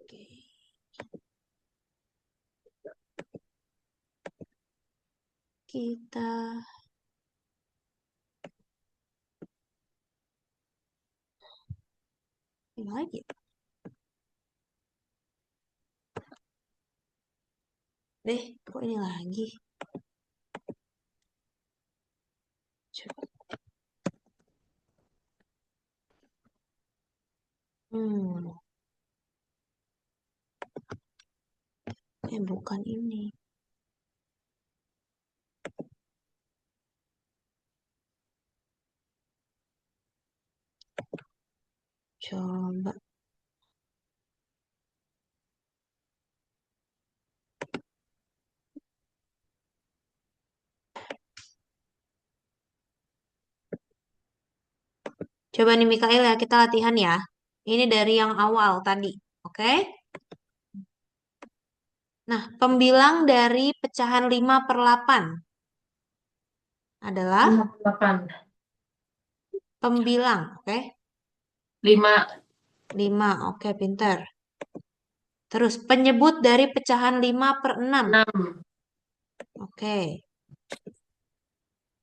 Oke. Kita ini lagi. Deh, kok ini lagi? Coba. Hmm, bukan ini. Coba. Coba nih Mikael ya, kita latihan ya. Ini dari yang awal tadi. Oke? Nah, pembilang dari pecahan 5/8 adalah 58. pembilang. Oke? 5. 5. Oke, pinter. Terus, penyebut dari pecahan 5/6. 6. Oke.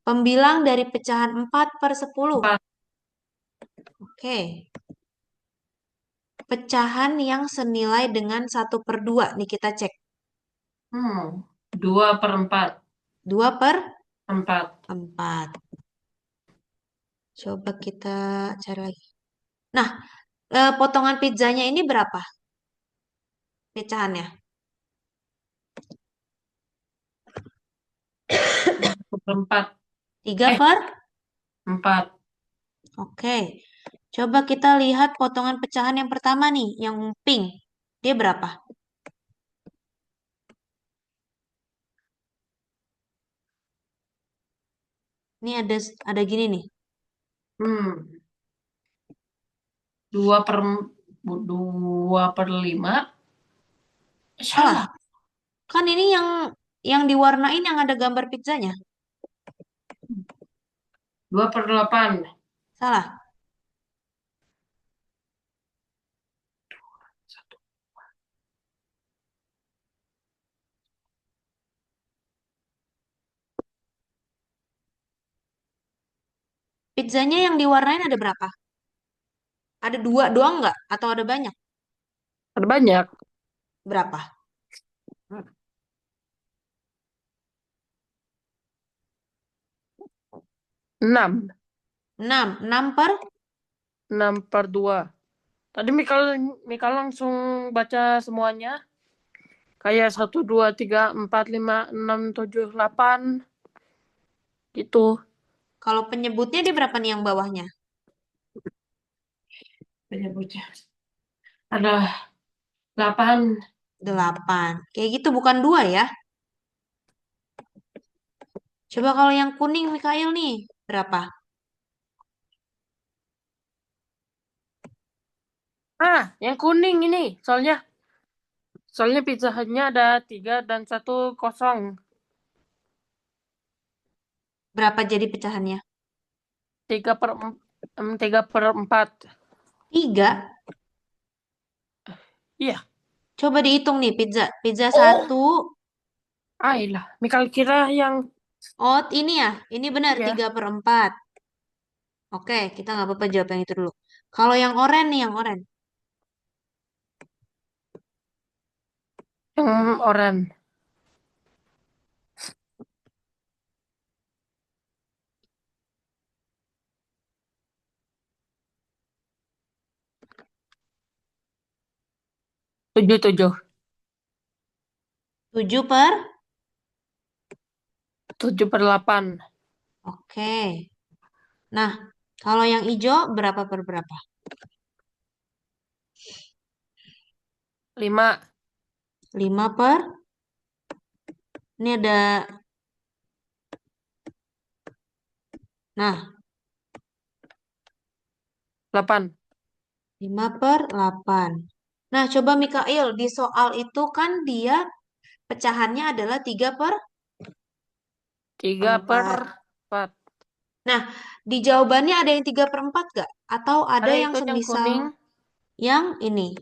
Pembilang dari pecahan 4/10. 4. Oke. Pecahan yang senilai dengan 1/2. Nih kita cek. 2/4. 2/4. 4. Coba kita cari lagi. Nah, potongan pizzanya ini berapa pecahannya? 4. 3 Eh, per? 4. Oke. Coba kita lihat potongan pecahan yang pertama nih, yang pink. Dia berapa? Ini ada gini nih. Hmm. 2/5. Salah. Salah. Kan ini yang diwarnain yang ada gambar pizzanya. 2/8. Salah. Pizzanya yang diwarnain ada berapa? Ada 2 doang nggak? Atau ada banyak? Ada banyak. Berapa? 6. 6. 6 per? 6/2. Tadi Mikal langsung baca semuanya. Kayak 1, 2, 3, 4, 5, 6, 7, 8. Gitu. Kalau penyebutnya dia berapa nih yang bawahnya? Bocah-bocah. Ada 8. 8. Kayak gitu bukan 2 ya. Coba kalau yang kuning Mikael nih, berapa? Yang kuning ini. Soalnya Pizza Hut-nya ada 3 dan 1 kosong. Berapa jadi pecahannya? 3/4. 3. Iya. Coba dihitung nih, pizza. Pizza Oh, satu. ayolah. Mikal kira yang Oh, ini ya. Ini benar, ya, 3/4. Oke, kita nggak apa-apa jawab yang itu dulu. Kalau yang oranye nih, yang oranye. yang oranye. 7/7. 7 per? 7/8. Oke. Nah, kalau yang hijau berapa per berapa? 5. 5 per? Ini ada, nah, 8. 5/8. Nah, coba Mikael, di soal itu kan dia pecahannya adalah 3 per 3/4. 4. Nah, di jawabannya ada yang 3/4 gak? Atau ada Ada yang itu yang semisal kuning. yang ini?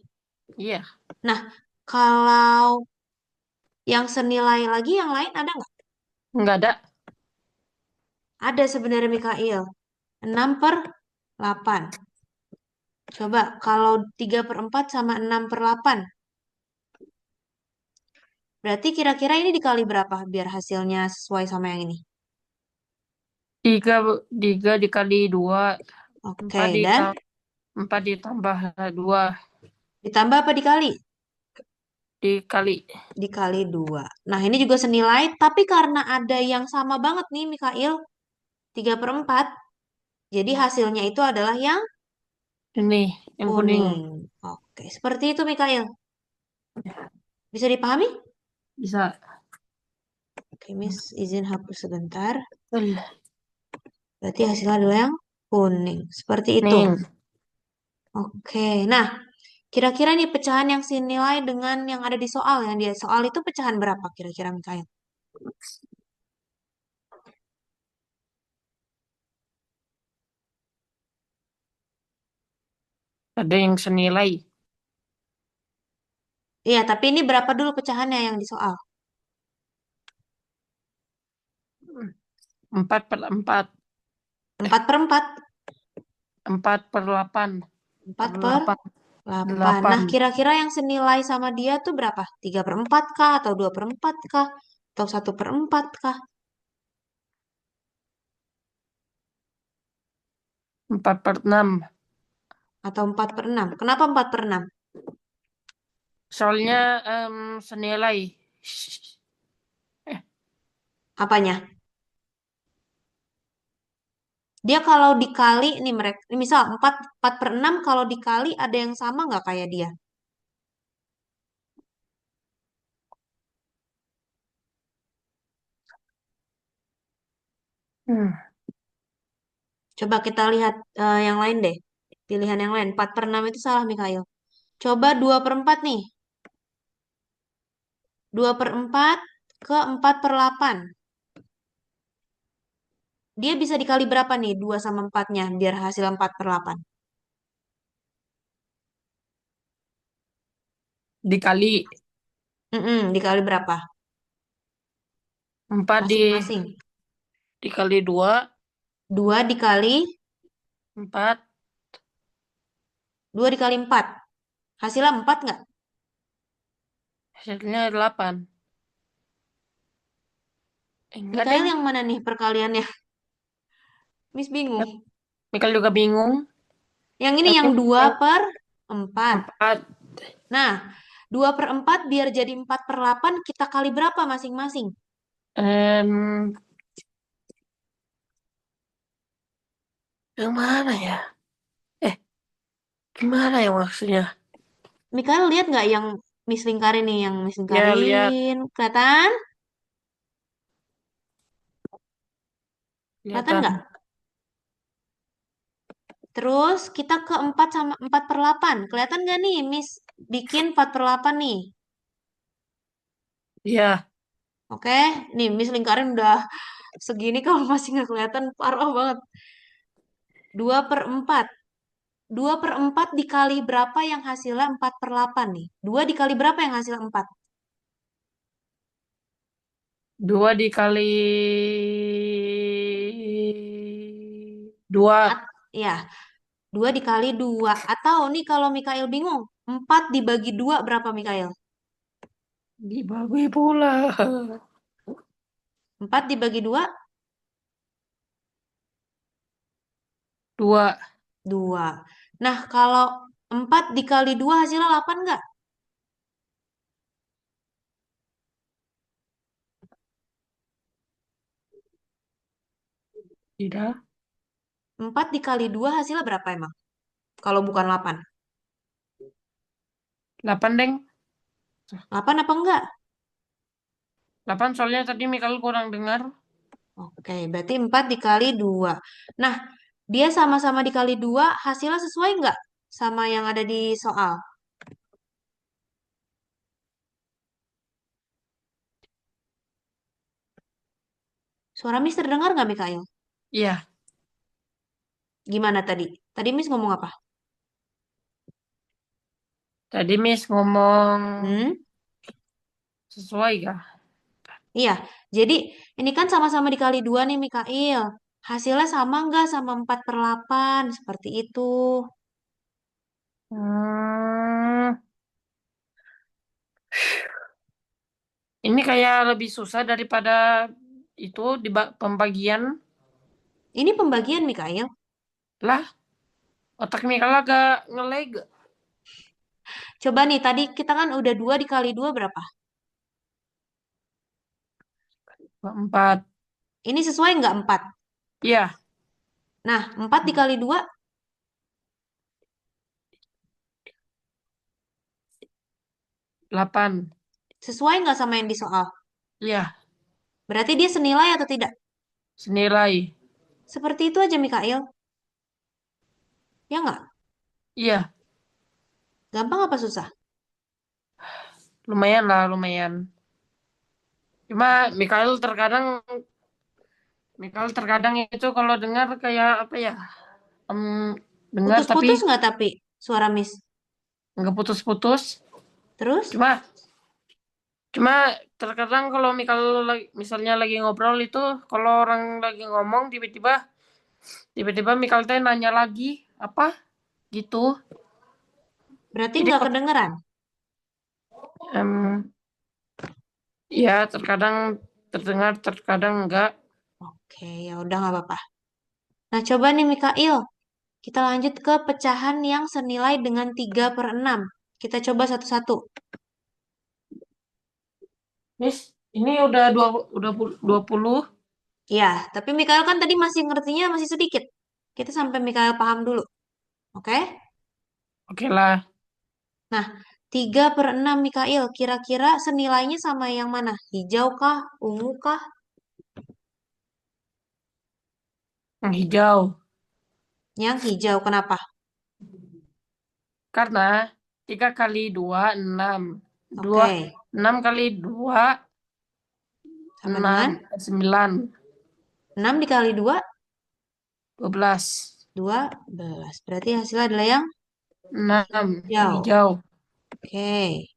Iya. Nah, kalau yang senilai lagi yang lain ada nggak? Nggak ada. Ada sebenarnya Mikael. 6/8. Coba kalau 3/4 sama 6/8. Berarti kira-kira ini dikali berapa biar hasilnya sesuai sama yang ini? 3 dikali 2. Empat Oke, dan ditambah 4 ditambah 2 ditambah apa dikali? dikali. Dikali 2. Nah, ini juga senilai, tapi karena ada yang sama banget nih, Mikael, 3/4. Jadi hasilnya itu adalah yang Ini yang kuning. kuning. Oke, seperti itu, Mikael. Bisa dipahami? Bisa. Oke, Miss, izin hapus sebentar. Kuning. Berarti hasilnya adalah yang kuning. Seperti itu. Oke, nah, kira-kira nih pecahan yang senilai dengan yang ada di soal. Yang di soal itu pecahan berapa kira-kira, Mikael? Ada yang senilai. Iya, tapi ini berapa dulu pecahannya yang di soal? 4/4. 4/4. 4/8. 4 Per per 8. 8. 8. Nah, kira-kira yang senilai sama dia tuh berapa? 3/4 kah? Atau 2/4 kah? Atau 1/4 kah? 4/6. Atau 4/6? Kenapa 4/6? Soalnya senilai. Eh, Apanya? Dia kalau dikali, nih mereka, misal 4/6 kalau dikali ada yang sama nggak kayak dia? hmm, Coba kita lihat yang lain deh. Pilihan yang lain. 4/6 itu salah, Mikhail. Coba 2/4 nih. 2/4 ke 4/8. Dia bisa dikali berapa nih? 2 sama 4-nya biar hasil 4/8. dikali Dikali berapa? 4 Masing-masing. dikali 2. 2 dikali 4. 2 dikali 4. Hasilnya 4 nggak? Hasilnya 8. Enggak, Mikhail Deng. yang mana nih perkaliannya? Miss bingung. Mikal juga bingung. Yang ini Yang yang ini 2 yang per 4. 4. Nah, 2/4 biar jadi 4/8 kita kali berapa masing-masing? Em, yang mana ya? Eh, Gimana ya maksudnya? Mikael lihat nggak yang Miss Lingkarin nih, yang Miss Ya, lihat. Lingkarin, kelihatan? Kelihatan nggak? Kelihatan. Terus kita ke 4 sama 4/8. Kelihatan nggak nih, Miss bikin 4/8 nih? Iya. Oke, nih Miss Lingkarin udah segini kalau masih nggak kelihatan, parah banget. 2/4. 2/4 dikali berapa yang hasilnya 4/8 nih? 2 dikali berapa yang hasilnya 4? 2 dikali 2 Ya, 2 dikali 2. Atau nih kalau Mikael bingung, 4 dibagi 2 berapa Mikael? dibagi pula. 4 dibagi 2, 2. 2. Nah, kalau 4 dikali 2 hasilnya 8 nggak? Tidak. 4 dikali 2 hasilnya berapa emang? Kalau bukan 8. 8 deng. 8 apa enggak? 8 soalnya tadi Mikael kurang dengar. Oke, berarti 4 dikali 2. Nah, dia sama-sama dikali 2, hasilnya sesuai nggak sama yang ada di soal? Suara Miss terdengar nggak, Mikael? Iya. Gimana tadi? Tadi Miss ngomong apa? Tadi Miss ngomong Hmm? sesuai kah? Iya, jadi ini kan sama-sama dikali 2 nih, Mikael. Hasilnya sama nggak sama 4/8? Seperti itu. Hmm, ini kayak lebih susah daripada itu di pembagian. Ini pembagian, Mikael. Lah, otak Mikael agak ngelag. Coba nih, tadi kita kan udah 2 dikali 2 berapa? 4. Ini sesuai nggak 4? Iya. Nah, 4 dikali 2 8. sesuai nggak sama yang di soal? Iya. Berarti dia senilai atau tidak? Senilai. Seperti itu aja, Mikael. Ya nggak? Iya. Gampang apa susah? Lumayan lah, lumayan. Cuma Mikael terkadang itu kalau dengar kayak apa ya? Em, dengar tapi Putus-putus nggak tapi suara Miss? nggak putus-putus. Terus? Cuma cuma terkadang kalau misalnya lagi ngobrol itu, kalau orang lagi ngomong tiba-tiba tiba-tiba Mikael teh nanya lagi apa gitu. Berarti Jadi nggak kedengeran? em, ya terkadang terdengar, terkadang enggak. Oke, ya udah nggak apa-apa. Nah, coba nih Mikail. Kita lanjut ke pecahan yang senilai dengan 3/6. Kita coba satu-satu. Miss, ini udah 20. Ya, tapi Mikael kan tadi masih ngertinya masih sedikit. Kita sampai Mikael paham dulu. Oke? Oke lah. Nah, 3/6 Mikail. Kira-kira senilainya sama yang mana? Hijau kah? Ungu kah? Yang hijau. Yang hijau. Kenapa? Karena 3 kali 2 6. Dua Oke. 6 kali 2 Sama 6 dengan 9 6 dikali 2, 12. 12. Berarti hasilnya adalah yang 6 yang hijau. hijau. Oke.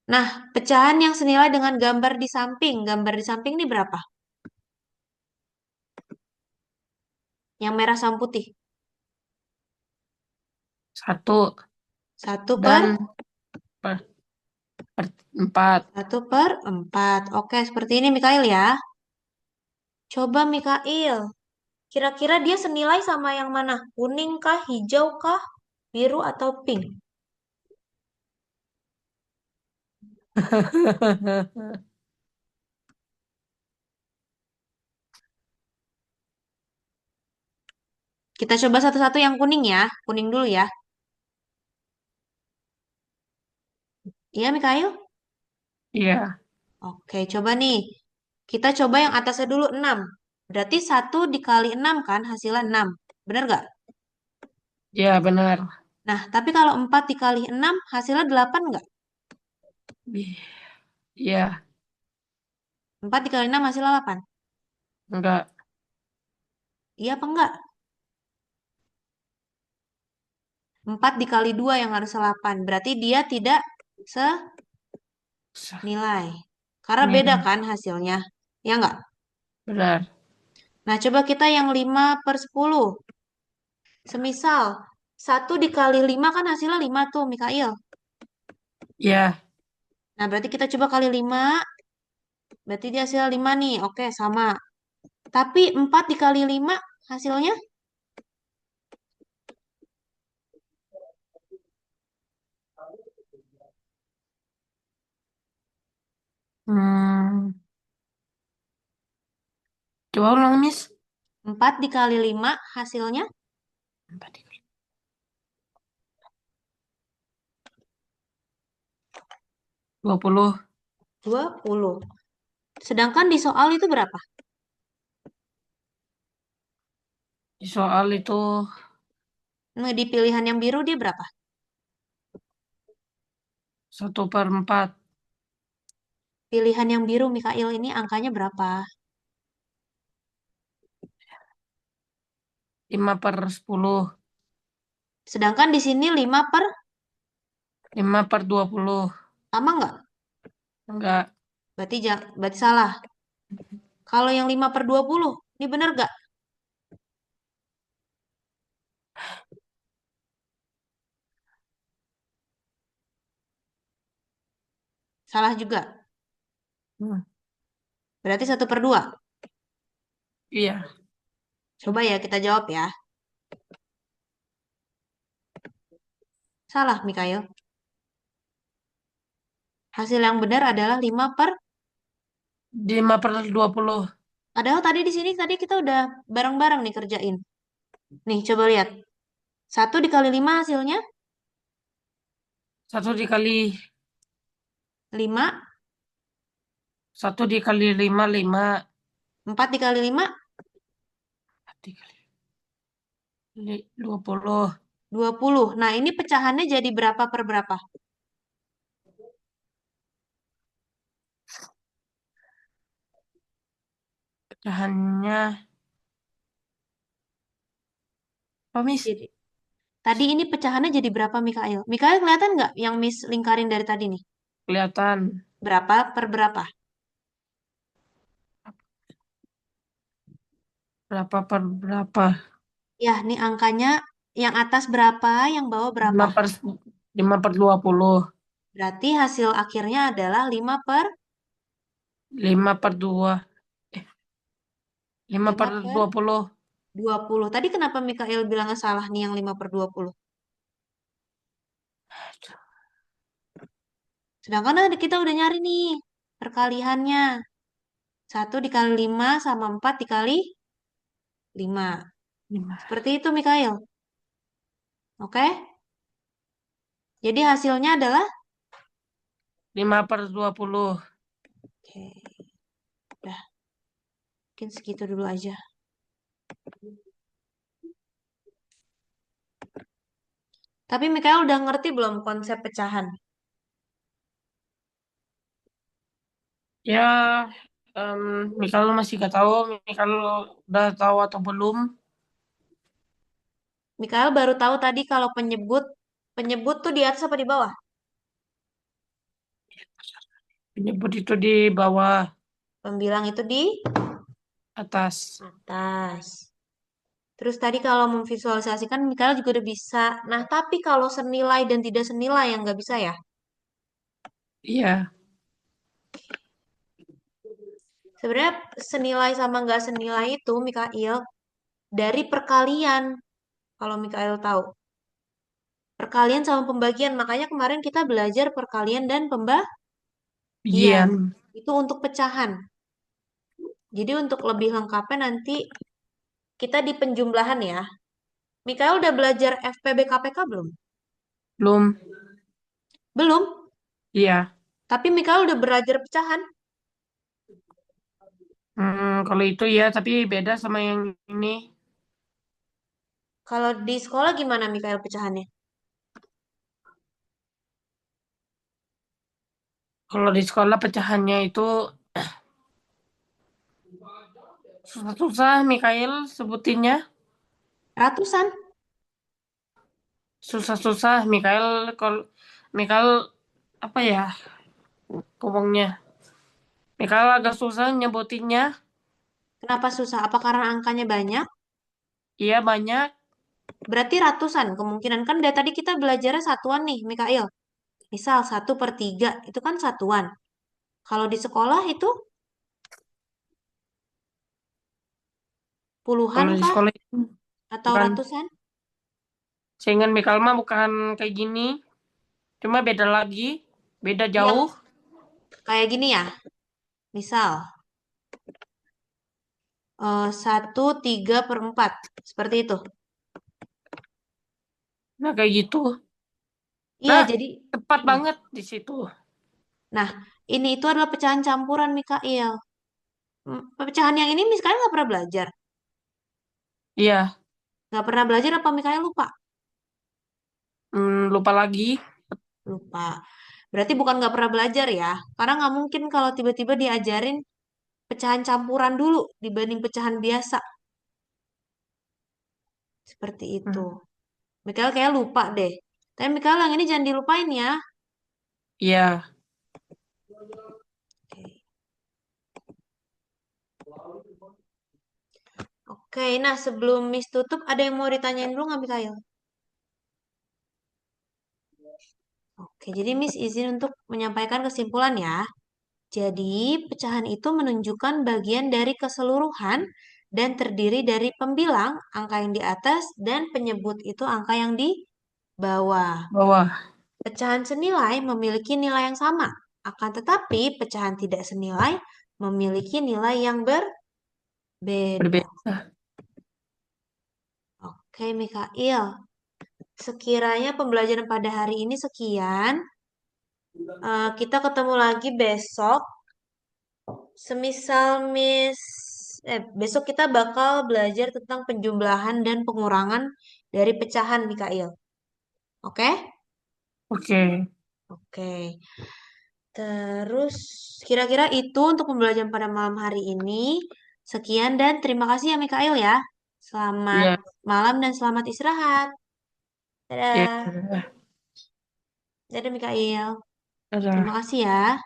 Nah, pecahan yang senilai dengan gambar di samping. Gambar di samping ini berapa? Yang merah sama putih. 1 Satu per dan per, 4. 1/4. Oke, seperti ini Mikail ya. Coba Mikail. Kira-kira dia senilai sama yang mana? Kuning kah, hijau kah, biru atau pink? Kita coba satu-satu yang kuning ya. Kuning dulu ya. Iya, Mikael? Iya, Oke, coba nih. Kita coba yang atasnya dulu 6. Berarti 1 dikali 6 kan hasilnya 6. Bener gak? iya benar. Nah, tapi kalau 4 dikali 6 hasilnya 8 nggak? Ih, iya, 4 dikali 6 hasilnya 8. enggak. Iya apa enggak? 4 dikali 2 yang harus 8. Berarti dia tidak senilai. Karena beda Iya, kan hasilnya. Ya enggak? benar. Nah, coba kita yang 5/10. Semisal 1 dikali 5 kan hasilnya 5 tuh, Mikail. Iya, Nah, berarti kita coba kali 5. Berarti dia hasilnya 5 nih. Oke, sama. Tapi 4 dikali 5 hasilnya hmm, coba ulang, Miss. 4 dikali 5 hasilnya 20. 20. Sedangkan di soal itu berapa? Di soal itu Nah, di pilihan yang biru dia berapa? 1/4. Pilihan yang biru Mikail ini angkanya berapa? 5/10. Sedangkan di sini 5 per 5/20. sama nggak? Enggak. Berarti salah. Kalau yang 5/20, ini bener nggak? Salah juga. Hmm, Berarti 1/2. iya, Coba ya kita jawab ya. Salah Mikail. Hasil yang benar adalah 5 per. 5/20. Padahal tadi di sini tadi kita udah bareng-bareng nih kerjain. Nih coba lihat. 1 dikali 5 hasilnya 1 dikali 5. 1 dikali 5 5. 4 dikali 5 Dikali 20. 20. Nah ini pecahannya jadi berapa per berapa? Pecahannya apa, Miss? Jadi tadi ini pecahannya jadi berapa Mikael? Mikael kelihatan nggak yang Miss lingkarin dari tadi nih? Kelihatan. Berapa per berapa? Berapa per berapa? Ya, nih angkanya yang atas berapa, yang bawah berapa? 5/20. Berarti hasil akhirnya adalah 5/2. Eh, lima lima per per dua puluh. 20. Tadi kenapa Mikael bilangnya salah nih yang 5/20? Sedangkan kita udah nyari nih perkaliannya. 1 dikali 5 sama 4 dikali 5. Lima Seperti itu Mikael. Oke? Jadi hasilnya adalah 5/20. Oke, udah. Mungkin segitu dulu aja. Tapi Mikael udah ngerti belum konsep pecahan? Ya, em, Mikal masih gak tahu. Mikal udah tahu atau belum? Mikael baru tahu tadi kalau penyebut penyebut tuh di atas apa di bawah? Penyebut itu di bawah Pembilang itu di atas. atas. Terus tadi kalau memvisualisasikan Mikael juga udah bisa. Nah, tapi kalau senilai dan tidak senilai yang nggak bisa ya. Iya, Sebenarnya senilai sama nggak senilai itu Mikael dari perkalian. Kalau Mikael tahu. Perkalian sama pembagian. Makanya kemarin kita belajar perkalian dan pembagian. ujian. Itu untuk pecahan. Jadi untuk lebih lengkapnya nanti kita di penjumlahan ya. Mikael udah belajar FPB KPK belum? Belum. Belum. Iya. Tapi Mikael udah belajar pecahan. Kalau itu ya, tapi beda sama yang ini. Kalau di sekolah gimana Mikael pecahannya? Kalau di sekolah pecahannya itu susah-susah, Mikael sebutinnya. Ratusan. Susah-susah, Mikael. Kalau Mikael apa ya ngomongnya? Mikael agak susah nyebutinnya. Kenapa susah? Apa karena angkanya banyak? Iya banyak. Berarti ratusan kemungkinan kan dari tadi kita belajarnya satuan nih, Mikael. Misal 1/3 itu kan satuan. Kalau di sekolah itu puluhan Kalau di kah? sekolah itu Atau bukan. ratusan? Saingan Mikael mah bukan kayak gini. Cuma beda lagi. Beda Yang jauh. kayak gini ya. Misal 1/3/4. Seperti itu. Nah kayak gitu. Iya, Nah, jadi tepat ini. banget di situ. Nah, ini itu adalah pecahan campuran, Mikael. Pecahan yang ini Mikael nggak pernah belajar. Iya. Nggak pernah belajar apa Mikael lupa? Lupa lagi. Lupa. Berarti bukan nggak pernah belajar ya. Karena nggak mungkin kalau tiba-tiba diajarin pecahan campuran dulu dibanding pecahan biasa. Seperti itu. Hmm, Mikael kayak lupa deh. Tapi Mikael yang ini jangan dilupain ya. Iya. Oke. Oke, nah sebelum Miss tutup ada yang mau ditanyain dulu nggak Mikael? Oke, jadi Miss izin untuk menyampaikan kesimpulan ya. Jadi, pecahan itu menunjukkan bagian dari keseluruhan dan terdiri dari pembilang, angka yang di atas, dan penyebut itu angka yang di bawah. Bawah. Pecahan senilai memiliki nilai yang sama, akan tetapi pecahan tidak senilai memiliki nilai yang berbeda. Berbeda. Oke, Mikail. Sekiranya pembelajaran pada hari ini sekian. Kita ketemu lagi besok. Semisal besok kita bakal belajar tentang penjumlahan dan pengurangan dari pecahan, Mikail. Oke? Oke. Oke. Terus kira-kira itu untuk pembelajaran pada malam hari ini. Sekian dan terima kasih ya Mikail ya. Selamat Iya. malam dan selamat istirahat. Iya. Dadah. Dadah Mikail. Terima Dadah. kasih ya.